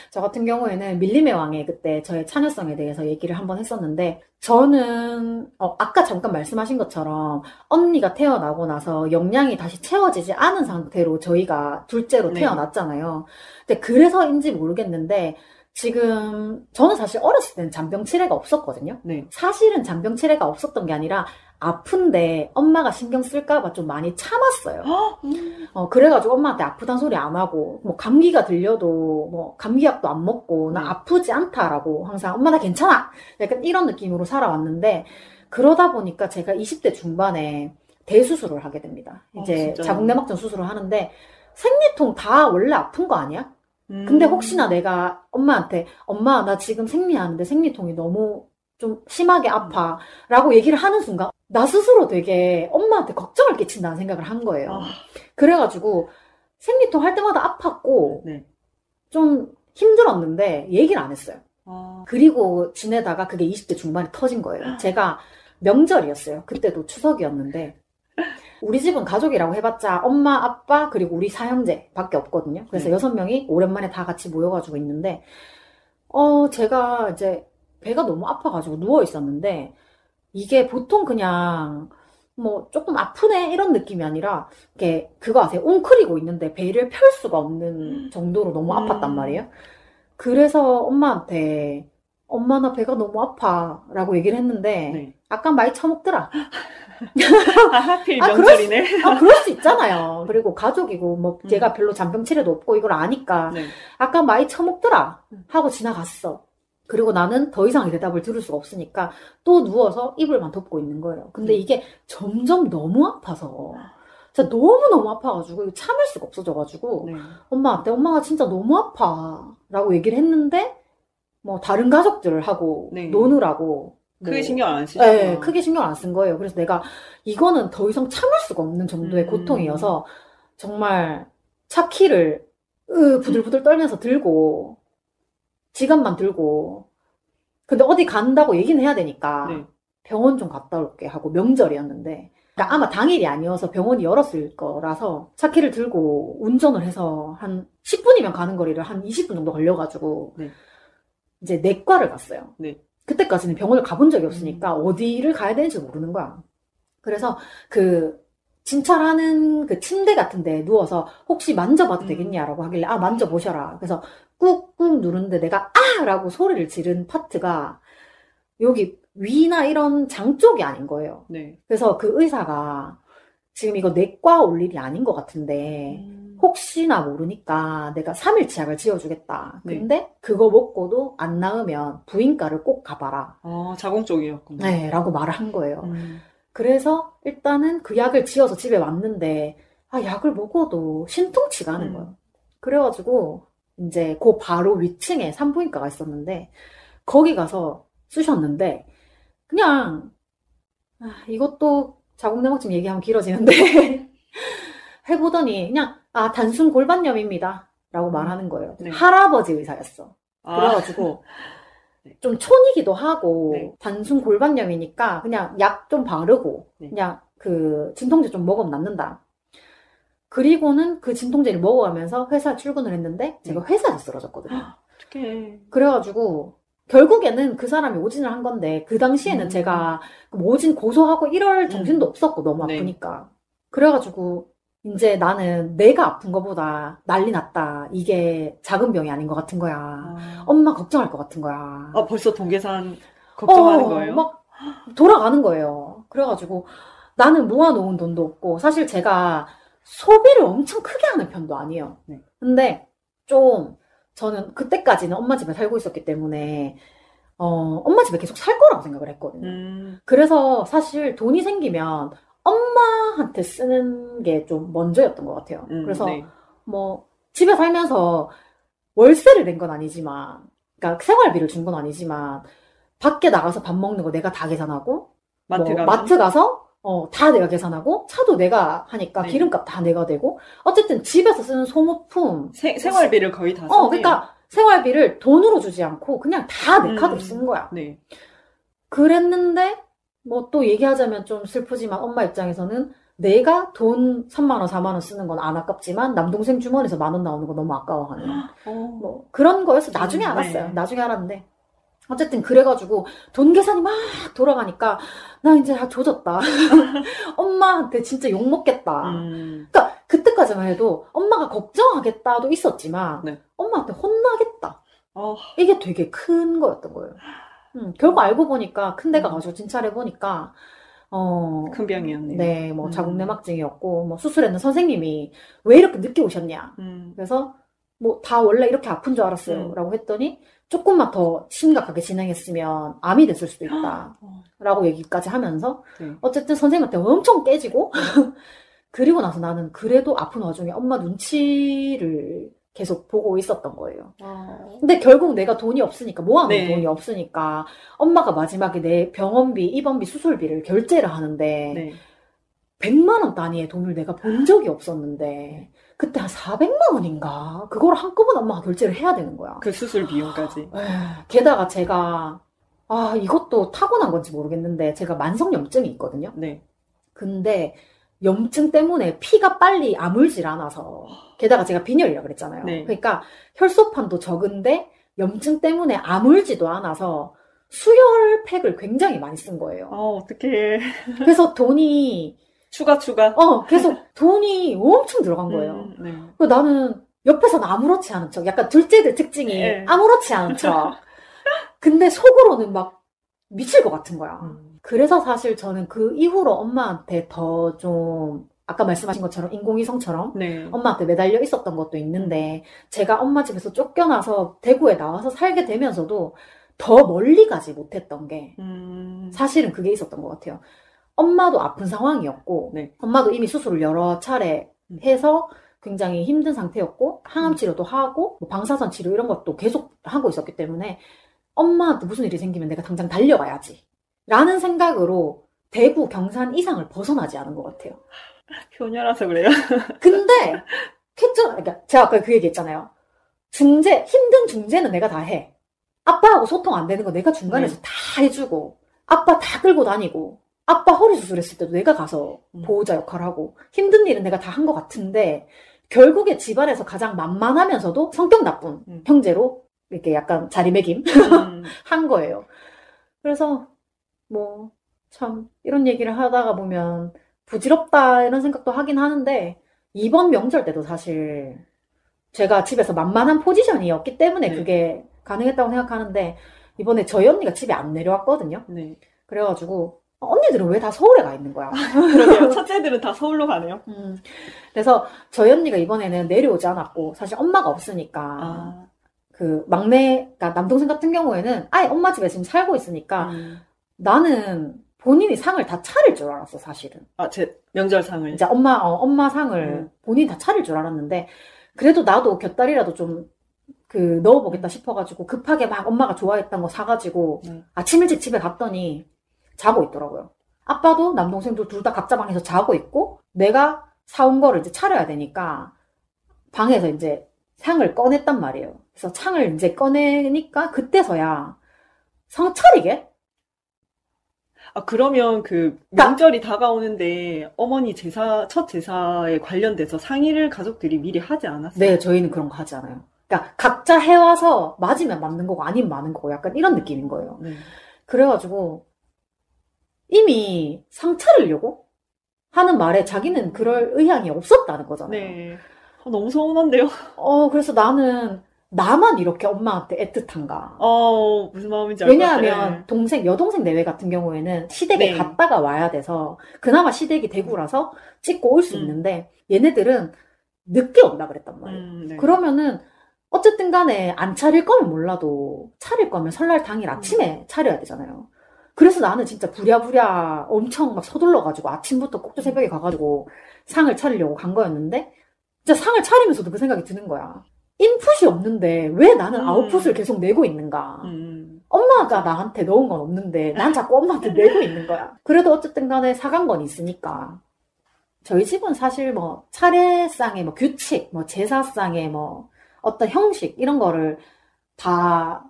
저 같은 경우에는 밀림의 왕의 그때 저의 참여성에 대해서 얘기를 한번 했었는데, 저는 아까 잠깐 말씀하신 것처럼 언니가 태어나고 나서 영양이 다시 채워지지 않은 상태로 저희가 둘째로 네. 태어났잖아요. 근데 그래서인지 모르겠는데 지금 저는 사실 어렸을 때는 잔병 치레가 없었거든요. 네. 사실은 잔병 치레가 없었던 게 아니라 아픈데 엄마가 신경 쓸까봐 좀 많이 참았어요. 그래가지고 엄마한테 아프단 소리 안 하고, 뭐, 감기가 들려도, 뭐, 감기약도 안 먹고, 나 네. 아프지 않다라고 항상, 엄마 나 괜찮아! 약간 이런 느낌으로 살아왔는데, 그러다 보니까 제가 20대 중반에 대수술을 하게 됩니다. 이제 진짜요? 자궁내막증 수술을 하는데, 생리통 다 원래 아픈 거 아니야? 근데 혹시나 내가 엄마한테, 엄마, 나 지금 생리하는데 생리통이 너무 좀 심하게 아파. 라고 얘기를 하는 순간, 나 스스로 되게 엄마한테 걱정을 끼친다는 생각을 한 거예요. 그래가지고, 생리통 할 때마다 아팠고, 네. 좀 힘들었는데, 얘기를 안 했어요. 아, 그리고 지내다가 그게 20대 중반에 터진 거예요. 제가 명절이었어요. 그때도 추석이었는데, 우리 집은 가족이라고 해봤자 엄마, 아빠, 그리고 우리 사형제 밖에 없거든요. 그래서 6명이 오랜만에 다 같이 모여가지고 있는데, 제가 이제 배가 너무 아파가지고 누워 있었는데, 이게 보통 그냥, 뭐, 조금 아프네? 이런 느낌이 아니라, 이게, 그거 아세요? 웅크리고 있는데 배를 펼 수가 없는 정도로 너무 아팠단 말이에요. 그래서 엄마한테, 엄마, 나 배가 너무 아파. 라고 얘기를 했는데, 네. 아까 많이 처먹더라. 하필 아, 명절이네. 그럴 수 있잖아요. 그리고 가족이고, 뭐, 제가 별로 잔병 치레도 없고, 이걸 아니까, 네. 아까 많이 처먹더라. 하고 지나갔어. 그리고 나는 더 이상의 대답을 들을 수가 없으니까 또 누워서 이불만 덮고 있는 거예요. 근데 이게 점점 너무 아파서 진짜 너무너무 아파가지고 이거 참을 수가 없어져가지고 네. 엄마한테 엄마가 진짜 너무 아파 라고 얘기를 했는데 뭐 다른 가족들하고 네. 노느라고 크게 신경 안 쓰셨구나. 네, 크게 신경 안 쓴 거예요. 그래서 내가 이거는 더 이상 참을 수가 없는 정도의 고통이어서 정말 차 키를 부들부들 떨면서 들고 지갑만 들고 근데 어디 간다고 얘기는 해야 되니까 네. 병원 좀 갔다 올게 하고 명절이었는데 그러니까 아마 당일이 아니어서 병원이 열었을 거라서 차키를 들고 운전을 해서 한 10분이면 가는 거리를 한 20분 정도 걸려가지고 네. 이제 내과를 갔어요. 네. 그때까지는 병원을 가본 적이 없으니까 어디를 가야 되는지 모르는 거야. 그래서 그 진찰하는 그 침대 같은데 누워서 혹시 만져봐도 되겠냐라고 하길래 아 만져보셔라. 그래서 꾹꾹 누르는데 내가 아! 라고 소리를 지른 파트가 여기 위나 이런 장 쪽이 아닌 거예요. 네. 그래서 그 의사가 지금 이거 내과 올 일이 아닌 것 같은데 혹시나 모르니까 내가 3일 치약을 지어주겠다. 네. 근데 그거 먹고도 안 나으면 부인과를 꼭 가봐라. 자궁 쪽이었구나. 네, 라고 말을 한 거예요. 그래서 일단은 그 약을 지어서 집에 왔는데 약을 먹어도 신통치가 않은 거예요. 그래가지고 이제 그 바로 위층에 산부인과가 있었는데 거기 가서 쓰셨는데 그냥 이것도 자궁내막증 얘기하면 길어지는데 해보더니 그냥 단순 골반염입니다 라고 말하는 거예요. 네. 할아버지 의사였어. 그래가지고 좀 촌이기도 하고 네. 단순 골반염이니까 그냥 약 좀 바르고 네. 그냥 그 진통제 좀 먹으면 낫는다. 그리고는 그 진통제를 먹어가면서 회사 출근을 했는데 제가 회사에서 쓰러졌거든요. 어떡해. 그래가지고 결국에는 그 사람이 오진을 한 건데 그 당시에는 제가 오진 고소하고 이럴 정신도 없었고 너무 네. 아프니까. 그래가지고 이제 나는 내가 아픈 거보다 난리 났다. 이게 작은 병이 아닌 것 같은 거야. 아, 엄마 걱정할 것 같은 거야. 벌써 동계산 걱정하는 거예요? 막 돌아가는 거예요. 그래가지고 나는 모아놓은 돈도 없고, 사실 제가 소비를 엄청 크게 하는 편도 아니에요. 네. 근데 좀 저는 그때까지는 엄마 집에 살고 있었기 때문에 엄마 집에 계속 살 거라고 생각을 했거든요. 그래서 사실 돈이 생기면 엄마한테 쓰는 게 좀 먼저였던 것 같아요. 그래서 네. 뭐 집에 살면서 월세를 낸 건 아니지만, 그러니까 생활비를 준 건 아니지만, 밖에 나가서 밥 먹는 거 내가 다 계산하고, 마트 가면? 마트 가서 다 내가 계산하고, 차도 내가 하니까 네. 기름값 다 내가 되고, 어쨌든 집에서 쓰는 소모품, 생활비를 거의 다 썼네요. 그러니까 생활비를 돈으로 주지 않고 그냥 다 내 카드로 쓴 거야. 네. 그랬는데 뭐 또 얘기하자면 좀 슬프지만 엄마 입장에서는 내가 돈 3만 원, 4만 원 쓰는 건 안 아깝지만 남동생 주머니에서 10,000원 나오는 거 너무 아까워하는 뭐 그런 거여서 나중에 알았어요. 네. 나중에 알았는데 어쨌든 그래가지고 돈 계산이 막 돌아가니까 나 이제 조졌다. 엄마한테 진짜 욕 먹겠다. 그러니까 그때까지만 해도 엄마가 걱정하겠다도 있었지만 네. 엄마한테 혼나겠다. 이게 되게 큰 거였던 거예요. 결국 알고 보니까 큰 데 가가지고 진찰해 보니까 큰 병이었네요. 네, 뭐 자궁내막증이었고 뭐 수술했는 선생님이 왜 이렇게 늦게 오셨냐. 그래서 뭐 다 원래 이렇게 아픈 줄 알았어요. 라고 했더니 조금만 더 심각하게 진행했으면 암이 됐을 수도 있다. 라고 얘기까지 하면서 어쨌든 선생님한테 엄청 깨지고 그리고 나서 나는 그래도 아픈 와중에 엄마 눈치를 계속 보고 있었던 거예요. 근데 결국 내가 돈이 없으니까, 모아놓은 돈이 없으니까, 엄마가 마지막에 내 병원비, 입원비, 수술비를 결제를 하는데, 100만 원 단위의 돈을 내가 본 적이 없었는데, 그때 한 400만 원인가? 그걸 한꺼번에 엄마가 결제를 해야 되는 거야. 그 수술 비용까지. 게다가 제가, 이것도 타고난 건지 모르겠는데, 제가 만성염증이 있거든요. 네. 근데, 염증 때문에 피가 빨리 아물질 않아서, 게다가 제가 빈혈이라고 그랬잖아요. 네. 그러니까 혈소판도 적은데 염증 때문에 아물지도 않아서 수혈팩을 굉장히 많이 쓴 거예요. 어떡해. 그래서 돈이 추가. 계속 돈이 엄청 들어간 거예요. 네. 나는 옆에서는 아무렇지 않은 척, 약간 둘째들 특징이 네. 아무렇지 않은 척. 근데 속으로는 막 미칠 것 같은 거야. 그래서 사실 저는 그 이후로 엄마한테 더 좀, 아까 말씀하신 것처럼 인공위성처럼 엄마한테 매달려 있었던 것도 있는데, 제가 엄마 집에서 쫓겨나서 대구에 나와서 살게 되면서도 더 멀리 가지 못했던 게 사실은 그게 있었던 것 같아요. 엄마도 아픈 상황이었고, 엄마도 이미 수술을 여러 차례 해서 굉장히 힘든 상태였고, 항암 치료도 하고, 뭐 방사선 치료 이런 것도 계속 하고 있었기 때문에 엄마한테 무슨 일이 생기면 내가 당장 달려가야지 라는 생각으로 대구, 경산 이상을 벗어나지 않은 것 같아요. 효녀라서 그래요. 근데 그러니까 제가 아까 그 얘기했잖아요. 힘든 중재는 내가 다 해. 아빠하고 소통 안 되는 거 내가 중간에서 다 해주고, 아빠 다 끌고 다니고, 아빠 허리 수술했을 때도 내가 가서 보호자 역할을 하고, 힘든 일은 내가 다 한 것 같은데, 결국에 집안에서 가장 만만하면서도 성격 나쁜 형제로 이렇게 약간 자리매김 한 거예요. 그래서 뭐 참 이런 얘기를 하다가 보면 부질없다 이런 생각도 하긴 하는데, 이번 명절 때도 사실 제가 집에서 만만한 포지션이었기 때문에 그게 가능했다고 생각하는데, 이번에 저희 언니가 집에 안 내려왔거든요. 그래가지고 언니들은 왜 다 서울에 가 있는 거야? 그러게요. 첫째들은 다 서울로 가네요. 그래서 저희 언니가 이번에는 내려오지 않았고, 사실 엄마가 없으니까 그 막내가 남동생 같은 경우에는 아예 엄마 집에 지금 살고 있으니까 나는 본인이 상을 다 차릴 줄 알았어, 사실은. 제 명절상을. 이제 엄마 상을 본인이 다 차릴 줄 알았는데, 그래도 나도 곁다리라도 좀 넣어보겠다 싶어가지고 급하게 막 엄마가 좋아했던 거 사가지고 아침 일찍 집에 갔더니 자고 있더라고요. 아빠도 남동생도 둘 다 각자 방에서 자고 있고, 내가 사온 거를 이제 차려야 되니까 방에서 이제 상을 꺼냈단 말이에요. 그래서 상을 이제 꺼내니까 그때서야 상 차리게? 그러면 명절이 다가오는데 어머니 첫 제사에 관련돼서 상의를 가족들이 미리 하지 않았어요? 네, 저희는 그런 거 하지 않아요. 그러니까 각자 해와서 맞으면 맞는 거고 아니면 많은 거고 약간 이런 느낌인 거예요. 그래가지고 이미 상 차리려고 하는 말에 자기는 그럴 의향이 없었다는 거잖아요. 네. 너무 서운한데요? 그래서 나는 나만 이렇게 엄마한테 애틋한가. 무슨 마음인지 알 것 같아요. 왜냐하면 여동생 내외 같은 경우에는 시댁에 네. 갔다가 와야 돼서 그나마 시댁이 대구라서 찍고 올 수 있는데 얘네들은 늦게 온다 그랬단 말이에요. 네. 그러면은 어쨌든 간에 안 차릴 거면 몰라도 차릴 거면 설날 당일 아침에 차려야 되잖아요. 그래서 나는 진짜 부랴부랴 엄청 막 서둘러가지고 아침부터 꼭두 새벽에 가가지고 상을 차리려고 간 거였는데 진짜 상을 차리면서도 그 생각이 드는 거야. 인풋이 없는데 왜 나는 아웃풋을 계속 내고 있는가. 엄마가 나한테 넣은 건 없는데 난 자꾸 엄마한테 내고 있는 거야. 그래도 어쨌든 간에 사간 건 있으니까. 저희 집은 사실 뭐 차례상의 뭐 규칙, 뭐 제사상의 뭐 어떤 형식 이런 거를 다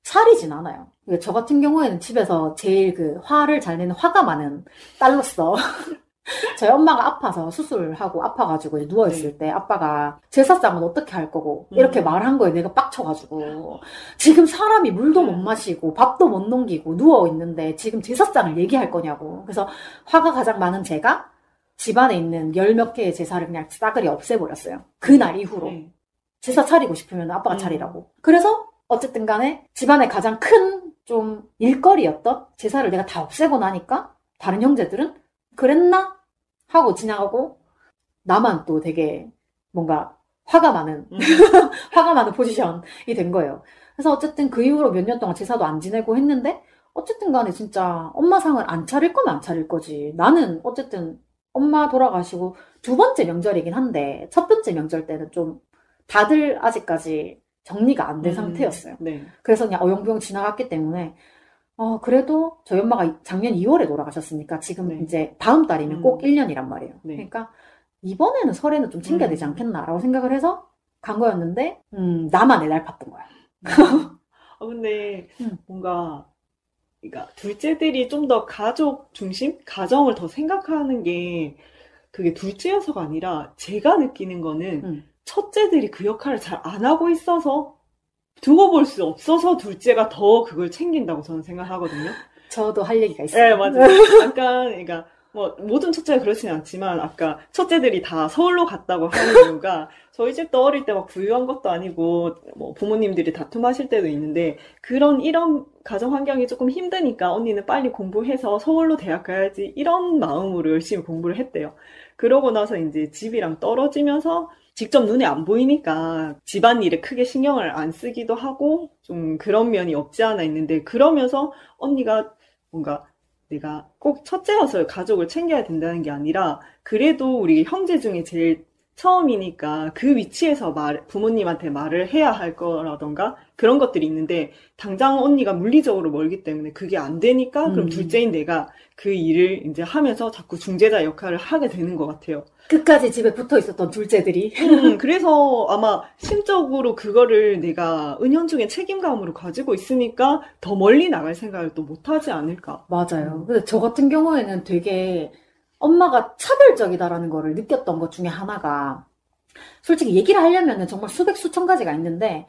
차리진 않아요. 저 같은 경우에는 집에서 제일 그 화를 잘 내는 화가 많은 딸로서 저희 엄마가 아파서 수술하고 아파가지고 이제 누워있을 때 아빠가 제사상은 어떻게 할 거고 이렇게 말한 거에 내가 빡쳐가지고 지금 사람이 물도 못 마시고 밥도 못 넘기고 누워있는데 지금 제사상을 얘기할 거냐고. 그래서 화가 가장 많은 제가 집안에 있는 열 몇 개의 제사를 그냥 싸그리 없애버렸어요. 그날 이후로. 제사 차리고 싶으면 아빠가 차리라고. 그래서 어쨌든 간에 집안에 가장 큰 좀 일거리였던 제사를 내가 다 없애고 나니까 다른 형제들은 그랬나? 하고 지나가고 나만 또 되게 뭔가 화가 많은 화가 많은 포지션이 된 거예요. 그래서 어쨌든 그 이후로 몇 년 동안 제사도 안 지내고 했는데 어쨌든 간에 진짜 엄마 상을 안 차릴 거면 안 차릴 거지. 나는 어쨌든 엄마 돌아가시고 두 번째 명절이긴 한데 첫 번째 명절 때는 좀 다들 아직까지 정리가 안 된 상태였어요. 네. 그래서 그냥 어영부영 지나갔기 때문에 그래도 저희 엄마가 작년 2월에 돌아가셨으니까 지금 이제 다음 달이면 꼭 1년이란 말이에요. 그러니까 이번에는 설에는 좀 챙겨야 되지 않겠나라고 생각을 해서 간 거였는데 나만 애날 팠던 거야. 근데 뭔가 그러니까 둘째들이 좀 더 가족 중심? 가정을 더 생각하는 게 그게 둘째여서가 아니라 제가 느끼는 거는 첫째들이 그 역할을 잘 안 하고 있어서 두고 볼 수 없어서 둘째가 더 그걸 챙긴다고 저는 생각하거든요. 저도 할 얘기가 있어요. 네, 맞아요. 약간, 그러니까, 뭐, 모든 첫째가 그렇지는 않지만, 아까 첫째들이 다 서울로 갔다고 하는 이유가, 저희 집도 어릴 때 막 부유한 것도 아니고, 뭐, 부모님들이 다툼하실 때도 있는데, 이런 가정 환경이 조금 힘드니까 언니는 빨리 공부해서 서울로 대학 가야지, 이런 마음으로 열심히 공부를 했대요. 그러고 나서 이제 집이랑 떨어지면서, 직접 눈에 안 보이니까 집안일에 크게 신경을 안 쓰기도 하고 좀 그런 면이 없지 않아 있는데 그러면서 언니가 뭔가 내가 꼭 첫째여서 가족을 챙겨야 된다는 게 아니라 그래도 우리 형제 중에 제일 처음이니까 그 위치에서 부모님한테 말을 해야 할 거라던가 그런 것들이 있는데 당장 언니가 물리적으로 멀기 때문에 그게 안 되니까 그럼 둘째인 내가 그 일을 이제 하면서 자꾸 중재자 역할을 하게 되는 것 같아요. 끝까지 집에 붙어 있었던 둘째들이. 그래서 아마 심적으로 그거를 내가 은연중에 책임감으로 가지고 있으니까 더 멀리 나갈 생각을 또 못하지 않을까. 맞아요. 근데 저 같은 경우에는 되게 엄마가 차별적이다라는 거를 느꼈던 것 중에 하나가 솔직히 얘기를 하려면은 정말 수백 수천 가지가 있는데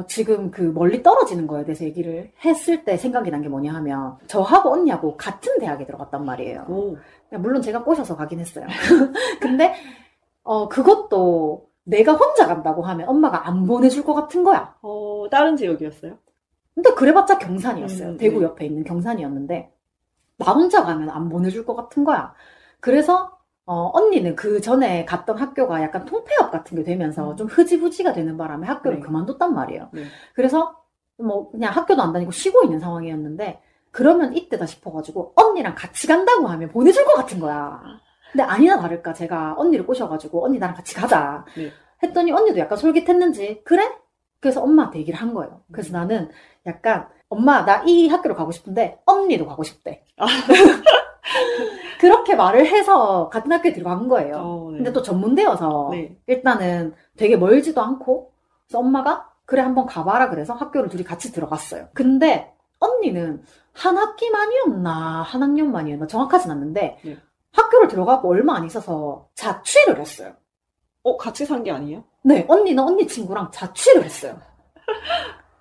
지금 그 멀리 떨어지는 거에 대해서 얘기를 했을 때 생각이 난 게 뭐냐 하면 저하고 언니하고 같은 대학에 들어갔단 말이에요. 오. 물론 제가 꼬셔서 가긴 했어요. 근데 그것도 내가 혼자 간다고 하면 엄마가 안 보내줄 것 같은 거야. 다른 지역이었어요? 근데 그래봤자 경산이었어요. 대구 옆에 있는 경산이었는데 나 혼자 가면 안 보내줄 것 같은 거야. 그래서 언니는 그 전에 갔던 학교가 약간 통폐합 같은 게 되면서 좀 흐지부지가 되는 바람에 학교를 그만뒀단 말이에요. 그래서 뭐 그냥 학교도 안 다니고 쉬고 있는 상황이었는데 그러면 이때다 싶어가지고 언니랑 같이 간다고 하면 보내줄 것 같은 거야. 근데 아니나 다를까 제가 언니를 꼬셔가지고 언니 나랑 같이 가자 했더니 언니도 약간 솔깃했는지 그래? 그래서 엄마한테 얘기를 한 거예요. 그래서 나는 약간 엄마 나 이 학교로 가고 싶은데 언니도 가고 싶대. 그렇게 말을 해서 같은 학교에 들어간 거예요. 근데 또 전문대여서 일단은 되게 멀지도 않고 그래서 엄마가 그래 한번 가봐라 그래서 학교를 둘이 같이 들어갔어요. 근데 언니는 한 학기만이었나 한 학년만이었나 정확하진 않는데 학교를 들어가고 얼마 안 있어서 자취를 했어요. 같이 산 게 아니에요? 네, 언니는 언니 친구랑 자취를 했어요.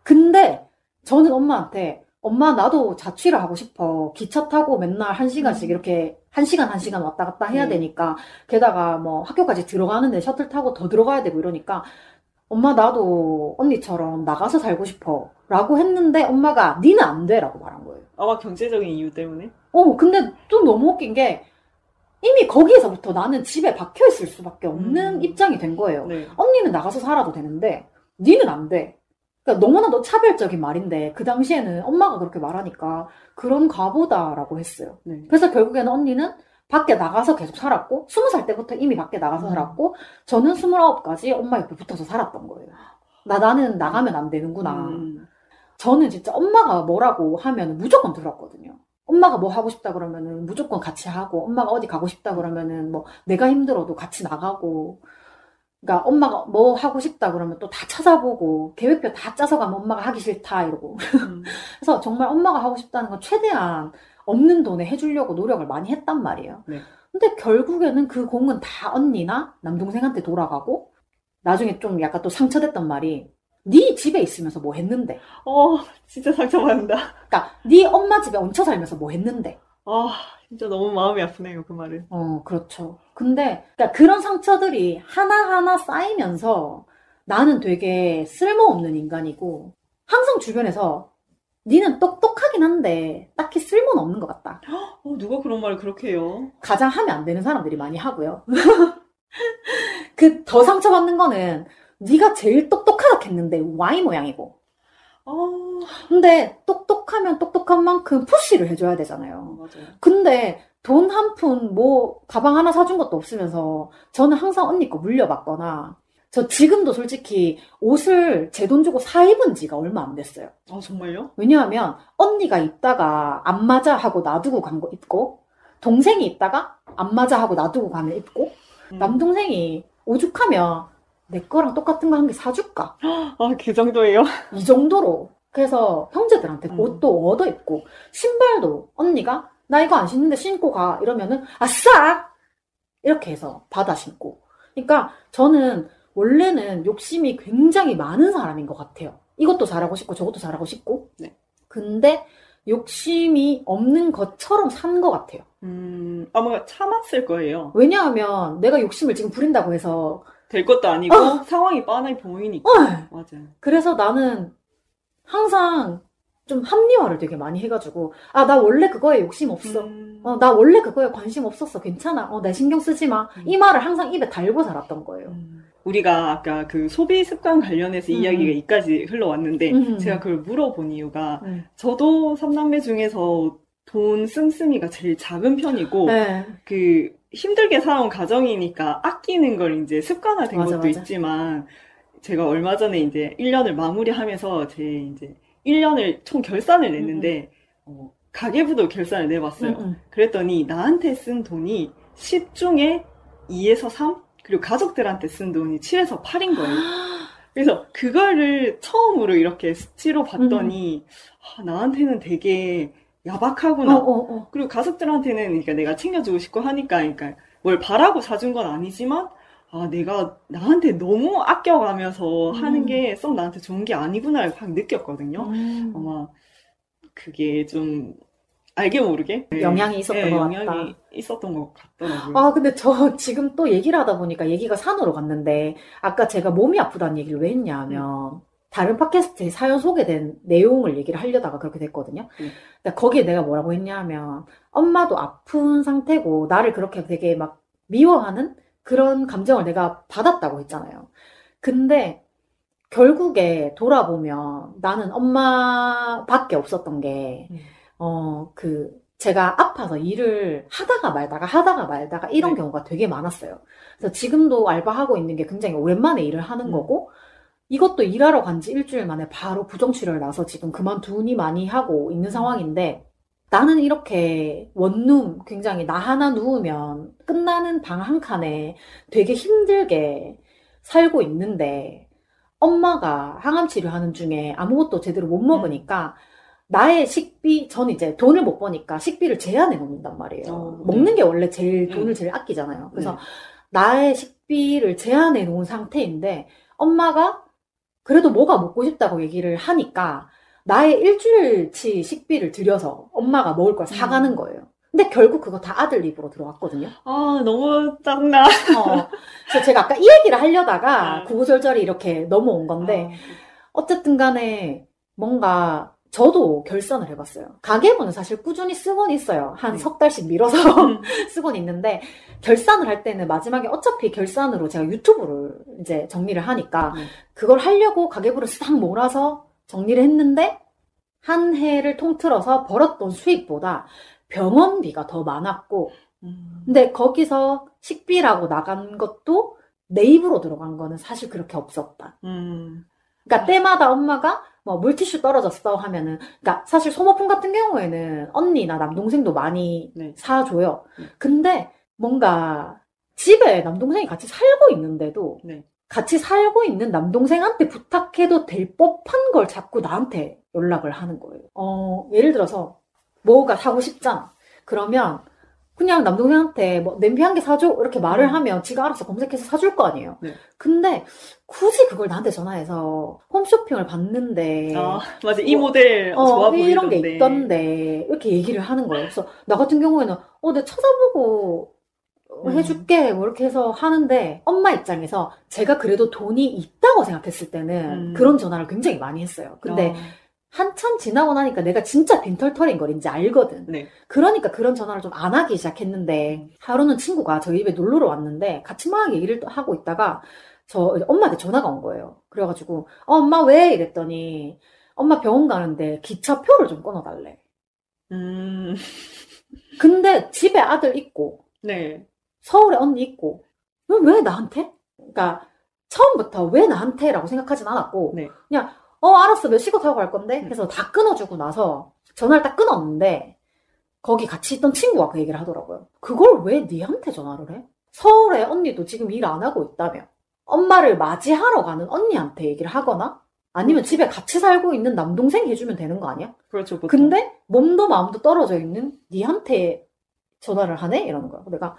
근데 저는 엄마한테 엄마, 나도 자취를 하고 싶어. 기차 타고 맨날 1시간씩 이렇게 1시간 왔다 갔다 해야 네. 되니까, 게다가 뭐 학교까지 들어가는데 셔틀 타고 더 들어가야 되고 이러니까, 엄마, 나도 언니처럼 나가서 살고 싶어. 라고 했는데, 엄마가, 니는 안 돼. 라고 말한 거예요. 아마 경제적인 이유 때문에? 근데 좀 너무 웃긴 게, 이미 거기에서부터 나는 집에 박혀 있을 수밖에 없는 입장이 된 거예요. 네. 언니는 나가서 살아도 되는데, 니는 안 돼. 그러니까 너무나도 차별적인 말인데, 그 당시에는 엄마가 그렇게 말하니까, 그런가 보다라고 했어요. 네. 그래서 결국에는 언니는 밖에 나가서 계속 살았고, 20살 때부터 이미 밖에 나가서 살았고, 저는 29까지 엄마 옆에 붙어서 살았던 거예요. 나는 나가면 안 되는구나. 저는 진짜 엄마가 뭐라고 하면 무조건 들었거든요. 엄마가 뭐 하고 싶다 그러면은 무조건 같이 하고, 엄마가 어디 가고 싶다 그러면은 뭐 내가 힘들어도 같이 나가고, 그러니까 엄마가 뭐 하고 싶다 그러면 또 다 찾아보고, 계획표 다 짜서 가면 엄마가 하기 싫다 이러고. 그래서 정말 엄마가 하고 싶다는 건 최대한 없는 돈에 해주려고 노력을 많이 했단 말이에요. 네. 근데 결국에는 그 공은 다 언니나 남동생한테 돌아가고, 나중에 좀 약간 또 상처됐던 말이, 네 집에 있으면서 뭐 했는데? 진짜 상처받는다. 그러니까 네 엄마 집에 얹혀 살면서 뭐 했는데? 진짜 너무 마음이 아프네요, 그 말은. 그렇죠. 근데 그러니까 그런 상처들이 하나하나 쌓이면서 나는 되게 쓸모없는 인간이고, 항상 주변에서 니는 똑똑하긴 한데 딱히 쓸모는 없는 것 같다. 누가 그런 말을 그렇게 해요? 가장 하면 안 되는 사람들이 많이 하고요. 그 더 상처받는 거는 네가 제일 똑똑하다 했는데 Y 모양이고. 근데 똑똑하면 똑똑한 만큼 푸시를 해줘야 되잖아요. 맞아요. 근데 돈 한 푼 뭐 가방 하나 사준 것도 없으면서 저는 항상 언니 거 물려받거나, 저 지금도 솔직히 옷을 제 돈 주고 사 입은 지가 얼마 안 됐어요. 정말요? 왜냐하면 언니가 입다가 안 맞아 하고 놔두고 간 거 입고, 동생이 입다가 안 맞아 하고 놔두고 가면 입고, 남동생이 오죽하면 내 거랑 똑같은 거 한 개 사줄까? 그 정도예요? 이 정도로. 그래서 형제들한테 옷도 얻어 입고, 신발도 언니가 나 이거 안 신는데 신고 가 이러면은 아싸! 이렇게 해서 받아 신고. 그러니까 저는 원래는 욕심이 굉장히 많은 사람인 것 같아요. 이것도 잘하고 싶고 저것도 잘하고 싶고. 네. 근데 욕심이 없는 것처럼 산 것 같아요. 뭔가 참았을 거예요. 왜냐하면 내가 욕심을 지금 부린다고 해서 될 것도 아니고 상황이 뻔히 보이니까. 맞아요. 그래서 나는 항상 좀 합리화를 되게 많이 해가지고, 나 원래 그거에 욕심 없어. 나 원래 그거에 관심 없었어. 괜찮아. 내 신경 쓰지 마. 이 말을 항상 입에 달고 살았던 거예요. 우리가 아까 그 소비 습관 관련해서 이야기가 이까지 흘러왔는데, 제가 그걸 물어본 이유가, 저도 3남매 중에서 돈 씀씀이가 제일 작은 편이고, 네. 그 힘들게 살아온 가정이니까 아끼는 걸 이제 습관화된 맞아, 것도 맞아. 있지만, 제가 얼마 전에 이제 1년을 마무리하면서 제 이제 1년을 총 결산을 냈는데, 가계부도 결산을 내봤어요. 그랬더니 나한테 쓴 돈이 10 중에 2에서 3? 그리고 가족들한테 쓴 돈이 7에서 8인 거예요. 그래서 그거를 처음으로 이렇게 수치로 봤더니, 나한테는 되게 야박하구나. 그리고 가족들한테는 그러니까 내가 챙겨주고 싶고 하니까, 그러니까 뭘 바라고 사준 건 아니지만, 내가 나한테 너무 아껴가면서 하는 게 썩 나한테 좋은 게 아니구나를 확 느꼈거든요. 아마 그게 좀 알게 모르게 영향이 있었던 것 같다. 영향이 있었던 것 같더라고요. 근데 저 지금 또 얘기를 하다 보니까 얘기가 산으로 갔는데, 아까 제가 몸이 아프다는 얘기를 왜 했냐 하면, 다른 팟캐스트에 사연 소개된 내용을 얘기를 하려다가 그렇게 됐거든요. 그러니까 거기에 내가 뭐라고 했냐 하면, 엄마도 아픈 상태고 나를 그렇게 되게 막 미워하는 그런 감정을 내가 받았다고 했잖아요. 근데 결국에 돌아보면 나는 엄마밖에 없었던 게, 제가 아파서 일을 하다가 말다가 이런 경우가 되게 많았어요. 그래서 지금도 알바하고 있는 게 굉장히 오랜만에 일을 하는 거고, 이것도 일하러 간 지 일주일 만에 바로 부정출혈 나서 지금 그만두니 많이 하고 있는 상황인데, 나는 이렇게 원룸, 굉장히 나 하나 누우면 끝나는 방 한 칸에 되게 힘들게 살고 있는데, 엄마가 항암 치료하는 중에 아무것도 제대로 못 먹으니까 나의 식비, 전 이제 돈을 못 버니까 식비를 제한해 놓는단 말이에요. 먹는 게 원래 돈을 제일 아끼잖아요. 그래서 나의 식비를 제한해 놓은 상태인데, 엄마가 그래도 뭐가 먹고 싶다고 얘기를 하니까 나의 일주일치 식비를 들여서 엄마가 먹을 걸 사가는 거예요. 근데 결국 그거 다 아들 입으로 들어갔거든요. 아, 너무 짱나. 그래서 제가 아까 이 얘기를 하려다가 구구절절히 이렇게 넘어온 건데, 어쨌든 간에 뭔가 저도 결산을 해봤어요. 가계부는 사실 꾸준히 쓰곤 있어요. 한 석 달씩 밀어서 쓰곤 있는데, 결산을 할 때는 마지막에 어차피 결산으로 제가 유튜브를 이제 정리를 하니까, 그걸 하려고 가계부를 싹 몰아서 정리를 했는데, 한 해를 통틀어서 벌었던 수익보다 병원비가 더 많았고, 근데 거기서 식비라고 나간 것도 내 입으로 들어간 거는 사실 그렇게 없었다. 그러니까 때마다 엄마가 뭐 물티슈 떨어졌어 하면은, 그러니까 사실 소모품 같은 경우에는 언니나 남동생도 많이 사줘요. 근데 뭔가 집에 남동생이 같이 살고 있는데도 같이 살고 있는 남동생한테 부탁해도 될 법한 걸 자꾸 나한테 연락을 하는 거예요. 예를 들어서 뭐가 사고 싶잖아. 그러면 그냥 남동생한테 뭐 냄비 한 개 사줘 이렇게 말을 하면 지가 알아서 검색해서 사줄 거 아니에요. 근데 굳이 그걸 나한테 전화해서 홈쇼핑을 봤는데 맞아. 이 모델 좋아 보이던데 이런 게 있던데 이렇게 얘기를 하는 거예요. 그래서 나 같은 경우에는 내가 찾아보고 해줄게 뭐 이렇게 해서 하는데, 엄마 입장에서 제가 그래도 돈이 있다고 생각했을 때는 그런 전화를 굉장히 많이 했어요. 근데 한참 지나고 나니까 내가 진짜 빈털터리인 걸 이제 알거든. 그러니까 그런 전화를 좀 안 하기 시작했는데, 하루는 친구가 저희 집에 놀러 왔는데 같이 막 얘기를 하고 있다가 저 엄마한테 전화가 온 거예요. 그래가지고 엄마 왜? 이랬더니 엄마 병원 가는데 기차표를 좀 끊어달래. 근데 집에 아들 있고 서울에 언니 있고 왜 나한테? 그러니까 처음부터 왜 나한테라고 생각하진 않았고 그냥 알았어 몇 시간 타고 갈 건데 해서 다 끊어주고 나서 전화를 딱 끊었는데, 거기 같이 있던 친구가 그 얘기를 하더라고요. 그걸 왜 니한테 전화를 해? 서울에 언니도 지금 일 안 하고 있다며. 엄마를 맞이하러 가는 언니한테 얘기를 하거나 아니면 집에 같이 살고 있는 남동생이 해주면 되는 거 아니야? 그렇죠. 보통. 근데 몸도 마음도 떨어져 있는 니한테 전화를 하네? 이러는 거야. 내가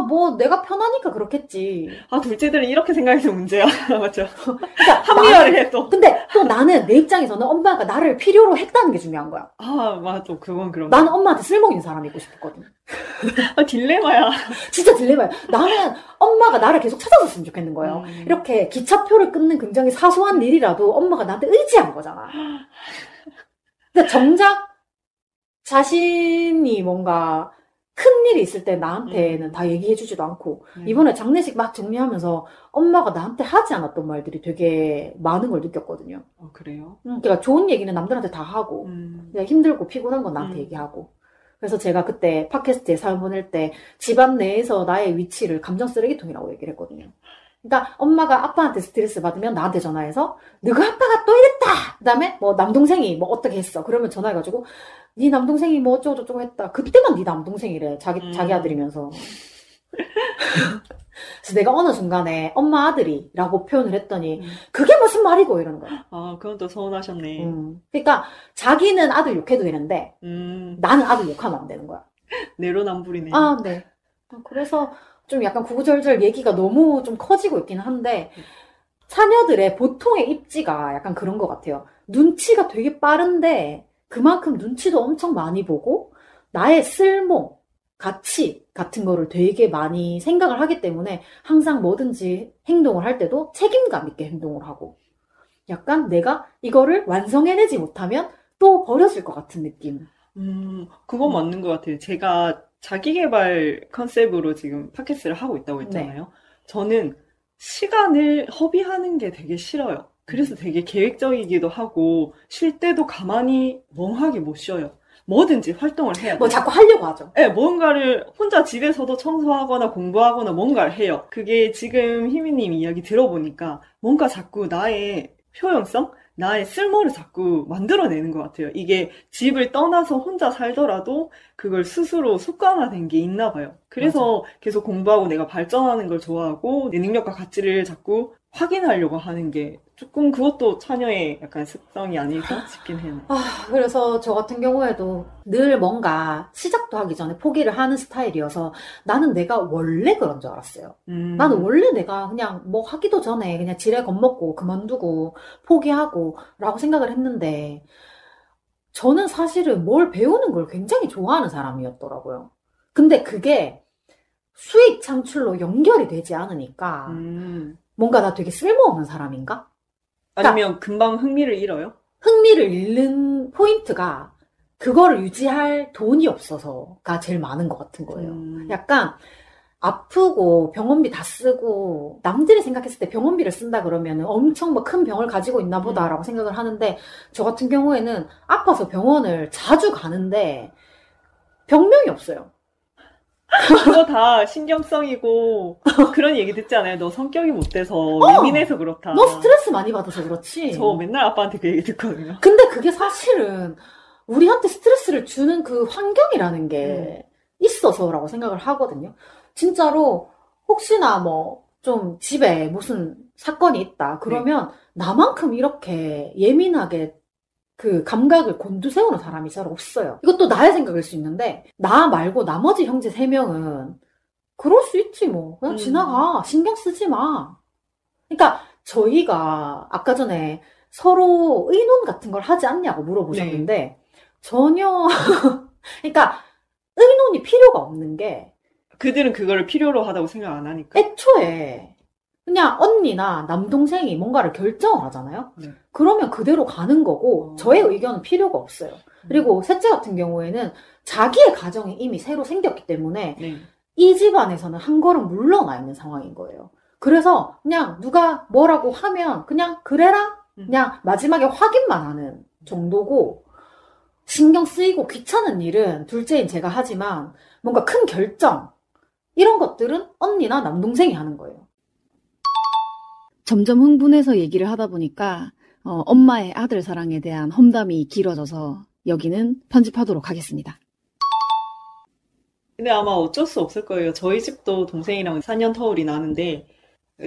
뭐 내가 편하니까 그렇겠지. 둘째들은 이렇게 생각해서 문제야. 맞죠. 그러니까 합리화를 해 또. 근데 또 나는 내 입장에서는 엄마가 나를 필요로 했다는 게 중요한 거야. 맞아. 그건 그런. 나는 엄마한테 쓸모있는 사람이고 싶었거든. 딜레마야. 진짜 딜레마야. 나는 엄마가 나를 계속 찾아줬으면 좋겠는 거예요. 이렇게 기차표를 끊는 굉장히 사소한 일이라도 엄마가 나한테 의지한 거잖아. 근데 정작 자신이 뭔가 큰 일이 있을 때 나한테는 다 얘기해주지도 않고, 이번에 장례식 막 정리하면서 엄마가 나한테 하지 않았던 말들이 되게 많은 걸 느꼈거든요. 그래요? 그러니까 좋은 얘기는 남들한테 다 하고, 내가 힘들고 피곤한 건 나한테 얘기하고. 그래서 제가 그때 팟캐스트에 사연 보낼 때 집안 내에서 나의 위치를 감정 쓰레기통이라고 얘기를 했거든요. 그러니까 엄마가 아빠한테 스트레스 받으면 나한테 전화해서 너가 아빠가 또 이랬다! 그 다음에 뭐 남동생이 뭐 어떻게 했어? 그러면 전화해가지고 네 남동생이 뭐 어쩌고 저쩌고 했다. 그때만 네 남동생이래. 자기 아들이면서. 그래서 내가 어느 순간에 엄마 아들이라고 표현을 했더니 그게 무슨 말이고 이러는 거야. 그건 또 서운하셨네. 그러니까 자기는 아들 욕해도 되는데 나는 아들 욕하면 안 되는 거야. 내로남불이네. 네. 그래서 좀 약간 구구절절 얘기가 너무 좀 커지고 있긴 한데, 자녀들의 보통의 입지가 약간 그런 것 같아요. 눈치가 되게 빠른데 그만큼 눈치도 엄청 많이 보고 나의 쓸모, 가치 같은 거를 되게 많이 생각을 하기 때문에 항상 뭐든지 행동을 할 때도 책임감 있게 행동을 하고, 약간 내가 이거를 완성해내지 못하면 또 버려질 것 같은 느낌. 그건 맞는 것 같아요. 제가 자기계발 컨셉으로 지금 팟캐스트를 하고 있다고 했잖아요. 저는 시간을 허비하는 게 되게 싫어요. 그래서 되게 계획적이기도 하고 쉴 때도 가만히 멍하게 못 쉬어요. 뭐든지 활동을 해야 돼요. 뭐 자꾸 하려고 하죠. 네, 뭔가를 혼자 집에서도 청소하거나 공부하거나 뭔가를 해요. 그게 지금 희미님 이야기 들어보니까 뭔가 자꾸 나의 효용성? 나의 쓸모를 자꾸 만들어내는 것 같아요. 이게 집을 떠나서 혼자 살더라도 그걸 스스로 습관화된 게 있나 봐요. 그래서 계속 공부하고 내가 발전하는 걸 좋아하고 내 능력과 가치를 자꾸 확인하려고 하는 게 조금 그것도 처녀의 약간 습성이 아닐까 싶긴 해요. 그래서 저 같은 경우에도 늘 뭔가 시작도 하기 전에 포기를 하는 스타일이어서 나는 내가 원래 그런 줄 알았어요. 나는 원래 내가 그냥 뭐 하기도 전에 그냥 지레 겁먹고 그만두고 포기하고 라고 생각을 했는데 저는 사실은 뭘 배우는 걸 굉장히 좋아하는 사람이었더라고요. 근데 그게 수익 창출로 연결이 되지 않으니까 뭔가 나 되게 쓸모없는 사람인가? 아니면 금방 흥미를 잃어요? 흥미를 잃는 포인트가 그거를 유지할 돈이 없어서가 제일 많은 것 같은 거예요. 약간 아프고 병원비 다 쓰고 남들이 생각했을 때 병원비를 쓴다 그러면 엄청 뭐 큰 병을 가지고 있나 보다라고 생각을 하는데 저 같은 경우에는 아파서 병원을 자주 가는데 병명이 없어요. 그거 다 신경성이고 그런 얘기 듣지 않아요? 너 성격이 못 돼서 예민해서 그렇다. 너 스트레스 많이 받아서 그렇지. 저 맨날 아빠한테 그 얘기 듣거든요. 근데 그게 사실은 우리한테 스트레스를 주는 그 환경이라는 게 있어서라고 생각을 하거든요. 진짜로 혹시나 뭐 좀 집에 무슨 사건이 있다 그러면 나만큼 이렇게 예민하게 그 감각을 곤두세우는 사람이 잘 없어요. 이것도 나의 생각일 수 있는데 나 말고 나머지 형제 3명은 그럴 수 있지 뭐. 그냥 지나가. 신경 쓰지 마. 그러니까 저희가 아까 전에 서로 의논 같은 걸 하지 않냐고 물어보셨는데 전혀 그러니까 의논이 필요가 없는 게 그들은 그거를 필요로 하다고 생각 안 하니까. 애초에 그냥 언니나 남동생이 뭔가를 결정을 하잖아요. 그러면 그대로 가는 거고 저의 의견은 필요가 없어요. 그리고 셋째 같은 경우에는 자기의 가정이 이미 새로 생겼기 때문에 이 집안에서는 한 걸음 물러나 있는 상황인 거예요. 그래서 그냥 누가 뭐라고 하면 그냥 그래라 그냥 마지막에 확인만 하는 정도고 신경 쓰이고 귀찮은 일은 둘째인 제가 하지만 뭔가 큰 결정 이런 것들은 언니나 남동생이 하는 거예요. 점점 흥분해서 얘기를 하다 보니까 엄마의 아들 사랑에 대한 험담이 길어져서 여기는 편집하도록 하겠습니다. 근데 아마 어쩔 수 없을 거예요. 저희 집도 동생이랑 4년 터울이 나는데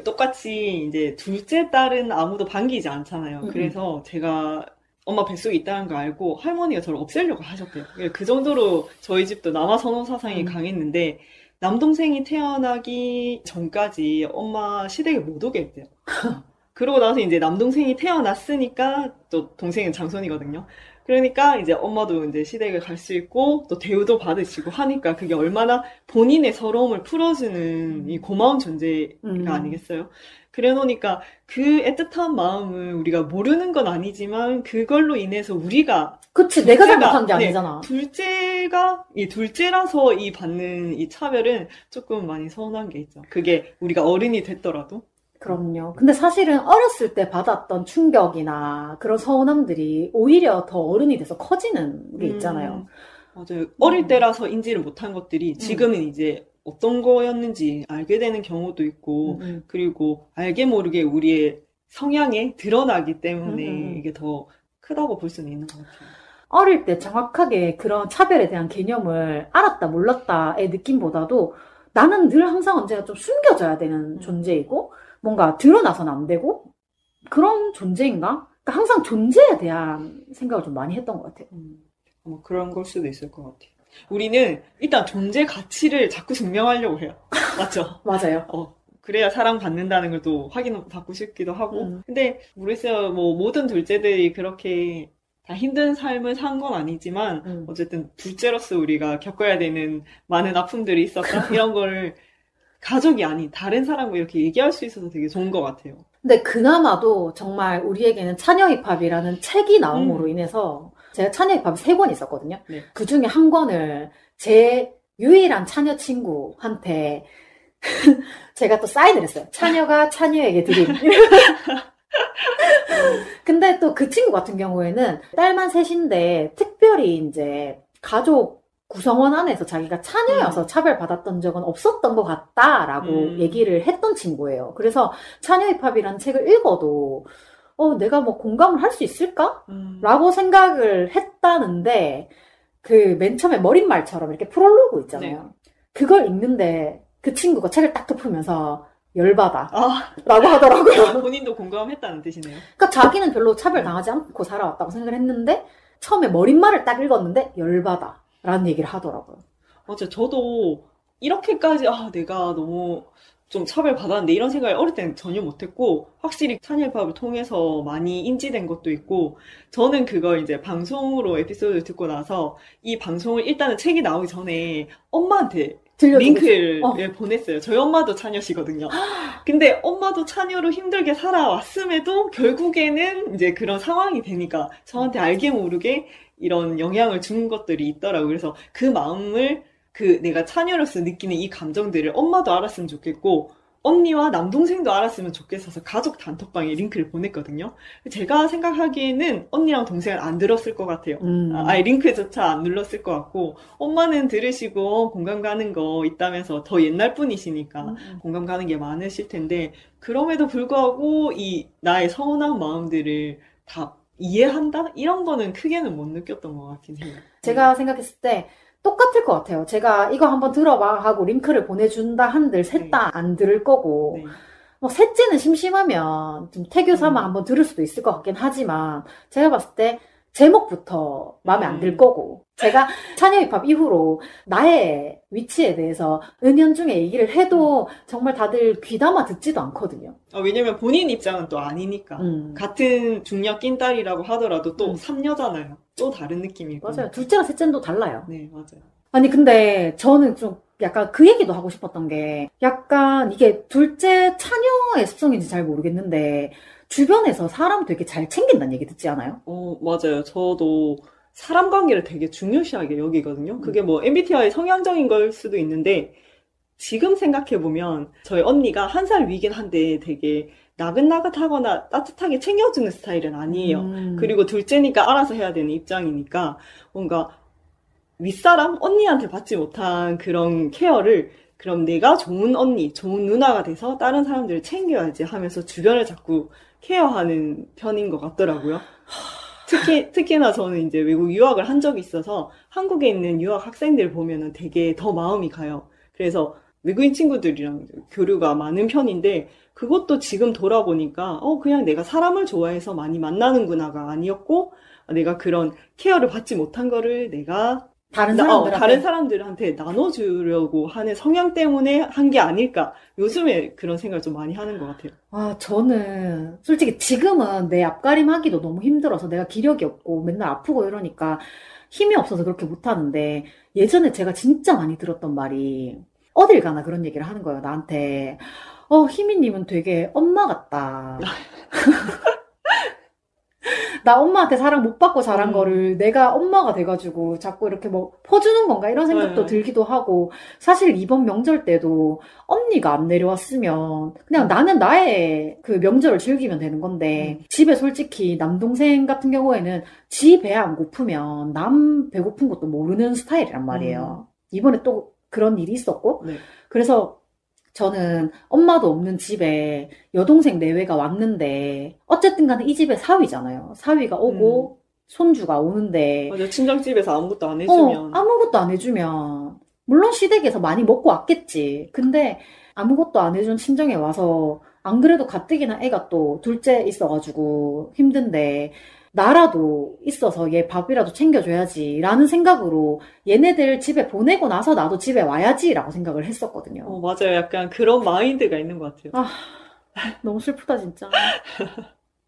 똑같이 이제 둘째 딸은 아무도 반기지 않잖아요. 그래서 제가 엄마 뱃속에 있다는 걸 알고 할머니가 저를 없애려고 하셨대요. 그 정도로 저희 집도 남아 선호 사상이 강했는데 남동생이 태어나기 전까지 엄마 시댁에 못 오게 했대요. 그러고 나서 이제 남동생이 태어났으니까 또 동생은 장손이거든요. 그러니까 이제 엄마도 이제 시댁을 갈 수 있고 또 대우도 받으시고 하니까 그게 얼마나 본인의 서러움을 풀어주는 이 고마운 존재가 아니겠어요? 그래 놓으니까 그 애틋한 마음을 우리가 모르는 건 아니지만 그걸로 인해서 우리가 그치, 내가 잘못한 게 아니잖아. 이 둘째라서 이 받는 이 차별은 조금 많이 서운한 게 있죠. 그게 우리가 어른이 됐더라도. 그럼요. 근데 사실은 어렸을 때 받았던 충격이나 그런 서운함들이 오히려 더 어른이 돼서 커지는 게 있잖아요. 맞아요. 어릴 때라서 인지를 못한 것들이 지금은 이제 어떤 거였는지 알게 되는 경우도 있고, 그리고 알게 모르게 우리의 성향에 드러나기 때문에 이게 더 크다고 볼 수는 있는 것 같아요. 어릴 때 정확하게 그런 차별에 대한 개념을 알았다 몰랐다의 느낌보다도 나는 늘 항상 언제나 좀 숨겨져야 되는 존재이고 뭔가 드러나서는 안 되고 그런 존재인가? 그러니까 항상 존재에 대한 생각을 좀 많이 했던 것 같아요. 그런 걸 수도 있을 것 같아요. 우리는 일단 존재 가치를 자꾸 증명하려고 해요. 맞죠? 맞아요. 그래야 사랑받는다는 걸 또 확인받고 싶기도 하고. 근데 모르겠어요. 뭐 모든 둘째들이 그렇게 다 힘든 삶을 산 건 아니지만 어쨌든 둘째로서 우리가 겪어야 되는 많은 아픔들이 있었다. 이런 거를 가족이 아닌 다른 사람과 이렇게 얘기할 수 있어서 되게 좋은 것 같아요. 근데 그나마도 정말 우리에게는 차녀입합이라는 책이 나옴으로 인해서 제가 차녀입합이 3권 있었거든요. 네. 그 중에 한 권을 제 유일한 차녀 친구한테 제가 또 사인을 했어요. 차녀가 차녀에게 드림. 근데 또 그 친구 같은 경우에는 딸만 셋인데 특별히 이제 가족 구성원 안에서 자기가 차녀여서 차별받았던 적은 없었던 것 같다라고 얘기를 했던 친구예요. 그래서 차녀입합이라는 책을 읽어도 내가 뭐 공감을 할 수 있을까? 라고 생각을 했다는데 그 맨 처음에 머릿말처럼 이렇게 프롤로그 있잖아요. 네. 그걸 읽는데 그 친구가 책을 딱 덮으면서 열받아. 아, 라고 하더라고요. 본인도 공감했다는 뜻이네요. 그러니까 자기는 별로 차별당하지 않고 살아왔다고 생각을 했는데 처음에 머릿말을 딱 읽었는데 열받아 라는 얘기를 하더라고요. 맞아요. 저도 이렇게까지 내가 너무 좀 차별받았는데 이런 생각을 어릴 때는 전혀 못했고 확실히 찬열팝을 통해서 많이 인지된 것도 있고 저는 그걸 이제 방송으로 에피소드를 듣고 나서 이 방송을 일단은 책이 나오기 전에 엄마한테 링크를 보냈어요. 저희 엄마도 차녀시거든요. 근데 엄마도 차녀로 힘들게 살아왔음에도 결국에는 이제 그런 상황이 되니까 저한테 알게 모르게 이런 영향을 준 것들이 있더라고요. 그래서 그 마음을 내가 차녀로서 느끼는 이 감정들을 엄마도 알았으면 좋겠고 언니와 남동생도 알았으면 좋겠어서 가족 단톡방에 링크를 보냈거든요. 제가 생각하기에는 언니랑 동생은 안 들었을 것 같아요. 아예 링크조차 안 눌렀을 것 같고 엄마는 들으시고 공감 가는 거 있다면서 더 옛날 분이시니까 공감 가는 게 많으실 텐데 그럼에도 불구하고 이 나의 서운한 마음들을 다 이해한다? 이런 거는 크게는 못 느꼈던 것 같긴 해요. 제가 생각했을 때 똑같을 것 같아요. 제가 이거 한번 들어봐 하고 링크를 보내준다 한들 셋 다 안 들을 거고 뭐 셋째는 심심하면 좀 태교 삼아 한번 들을 수도 있을 것 같긴 하지만 제가 봤을 때 제목부터 마음에 안 들 거고 제가 차녀힙합 이후로 나의 위치에 대해서 은연중에 얘기를 해도 정말 다들 귀담아 듣지도 않거든요. 왜냐면 본인 입장은 또 아니니까 같은 중녀 낀딸이라고 하더라도 또 삼녀잖아요. 또 다른 느낌이고. 맞아요. 둘째랑 셋째는 또 달라요. 네, 맞아요. 아니 근데 저는 좀 약간 그 얘기도 하고 싶었던 게 약간 이게 둘째 차녀의 습성인지 잘 모르겠는데 주변에서 사람 되게 잘 챙긴다는 얘기 듣지 않아요? 맞아요. 저도 사람 관계를 되게 중요시하게 여기거든요. 그게 뭐 MBTI 성향적인 걸 수도 있는데 지금 생각해보면 저희 언니가 1살 위긴 한데 되게 나긋나긋하거나 따뜻하게 챙겨주는 스타일은 아니에요. 그리고 둘째니까 알아서 해야 되는 입장이니까 뭔가 윗사람? 언니한테 받지 못한 그런 케어를 그럼 내가 좋은 언니, 좋은 누나가 돼서 다른 사람들을 챙겨야지 하면서 주변을 자꾸 케어하는 편인 것 같더라고요. 특히나 저는 이제 외국 유학을 한 적이 있어서 한국에 있는 유학 학생들 보면은 되게 더 마음이 가요. 그래서 외국인 친구들이랑 교류가 많은 편인데 그것도 지금 돌아보니까 그냥 내가 사람을 좋아해서 많이 만나는구나가 아니었고 내가 그런 케어를 받지 못한 거를 내가 다른 사람들한테 나눠주려고 하는 성향 때문에 한 게 아닐까. 요즘에 그런 생각을 좀 많이 하는 것 같아요. 저는 솔직히 지금은 내 앞가림 하기도 너무 힘들어서 내가 기력이 없고 맨날 아프고 이러니까 힘이 없어서 그렇게 못하는데 예전에 제가 진짜 많이 들었던 말이 어딜 가나 그런 얘기를 하는 거예요. 나한테. 희미님은 되게 엄마 같다. 나 엄마한테 사랑 못 받고 자란 거를 내가 엄마가 돼가지고 자꾸 이렇게 뭐 퍼주는 건가 이런 생각도 들기도 하고 사실 이번 명절 때도 언니가 안 내려왔으면 그냥 나는 나의 그 명절을 즐기면 되는 건데 집에 솔직히 남동생 같은 경우에는 지 배 안 고프면 남 배고픈 것도 모르는 스타일이란 말이에요. 이번에 또 그런 일이 있었고 그래서 저는 엄마도 없는 집에 여동생 내외가 왔는데 어쨌든 간에 이 집에 사위잖아요. 사위가 오고 손주가 오는데 맞아, 친정집에서 아무것도 안 해주면 아무것도 안 해주면 물론 시댁에서 많이 먹고 왔겠지. 근데 아무것도 안 해준 친정에 와서 안 그래도 가뜩이나 애가 또 둘째 있어가지고 힘든데 나라도 있어서 얘 밥이라도 챙겨줘야지 라는 생각으로 얘네들 집에 보내고 나서 나도 집에 와야지 라고 생각을 했었거든요. 맞아요. 약간 그런 마인드가 있는 것 같아요. 너무 슬프다 진짜.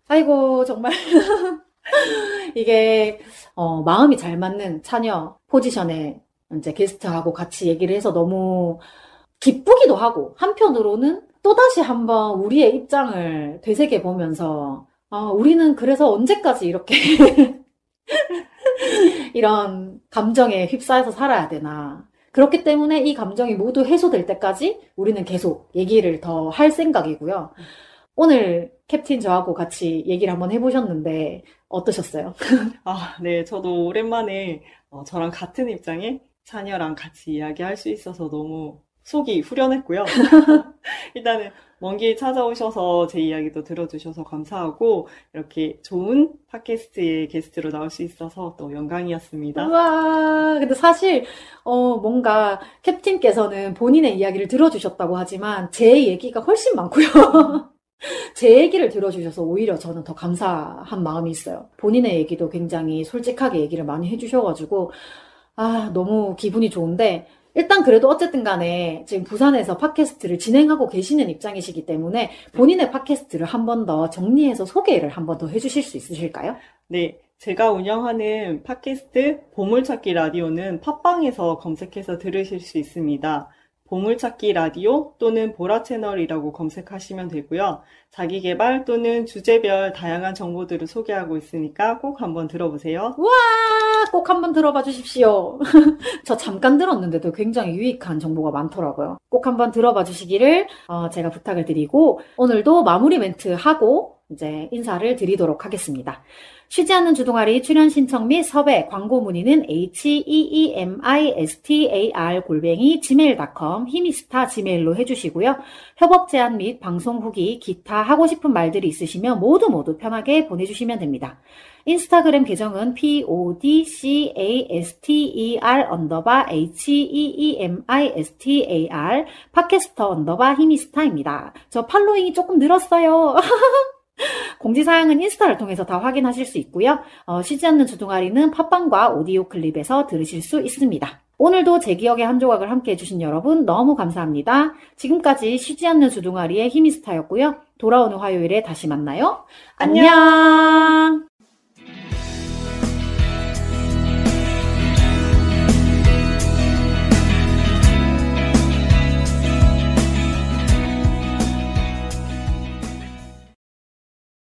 아이고 정말 이게 마음이 잘 맞는 차녀 포지션에 이제 게스트하고 같이 얘기를 해서 너무 기쁘기도 하고 한편으로는 또다시 한번 우리의 입장을 되새겨보면서 우리는 그래서 언제까지 이렇게 이런 감정에 휩싸여서 살아야 되나. 그렇기 때문에 이 감정이 모두 해소될 때까지 우리는 계속 얘기를 더 할 생각이고요. 오늘 캡틴 저하고 같이 얘기를 한번 해보셨는데 어떠셨어요? 네. 저도 오랜만에 저랑 같은 입장에 차녀랑 같이 이야기할 수 있어서 너무 속이 후련했고요. 일단은 먼 길 찾아오셔서 제 이야기도 들어주셔서 감사하고 이렇게 좋은 팟캐스트의 게스트로 나올 수 있어서 또 영광이었습니다. 우와, 근데 사실, 뭔가 캡틴께서는 본인의 이야기를 들어주셨다고 하지만 제 얘기가 훨씬 많고요. 제 얘기를 들어주셔서 오히려 저는 더 감사한 마음이 있어요. 본인의 얘기도 굉장히 솔직하게 얘기를 많이 해주셔가지고, 너무 기분이 좋은데, 일단 그래도 어쨌든 간에 지금 부산에서 팟캐스트를 진행하고 계시는 입장이시기 때문에 본인의 팟캐스트를 한 번 더 정리해서 소개를 한 번 더 해주실 수 있으실까요? 네. 제가 운영하는 팟캐스트 보물찾기 라디오는 팟빵에서 검색해서 들으실 수 있습니다. 보물찾기 라디오 또는 보라 채널이라고 검색하시면 되고요. 자기계발 또는 주제별 다양한 정보들을 소개하고 있으니까 꼭 한번 들어보세요. 우와, 꼭 한번 들어봐 주십시오. 저 잠깐 들었는데도 굉장히 유익한 정보가 많더라고요. 꼭 한번 들어봐 주시기를 제가 부탁을 드리고 오늘도 마무리 멘트 하고 이제 인사를 드리도록 하겠습니다. 쉬지 않는 주동아리 출연 신청 및 섭외, 광고 문의는 heemistar@gmail.com 힘이스타 gmail로 해주시고요. 협업 제안 및 방송 후기, 기타 하고 싶은 말들이 있으시면 모두 편하게 보내주시면 됩니다. 인스타그램 계정은 podcaster_heemistar 팟캐스터_힘이스타입니다. 저 팔로잉이 조금 늘었어요. 공지사항은 인스타를 통해서 다 확인하실 수 있고요. 쉬지 않는 주둥아리는 팟빵과 오디오 클립에서 들으실 수 있습니다. 오늘도 제 기억의 한 조각을 함께 해주신 여러분 너무 감사합니다. 지금까지 쉬지 않는 주둥아리의 힘이스타였고요. 돌아오는 화요일에 다시 만나요. 안녕!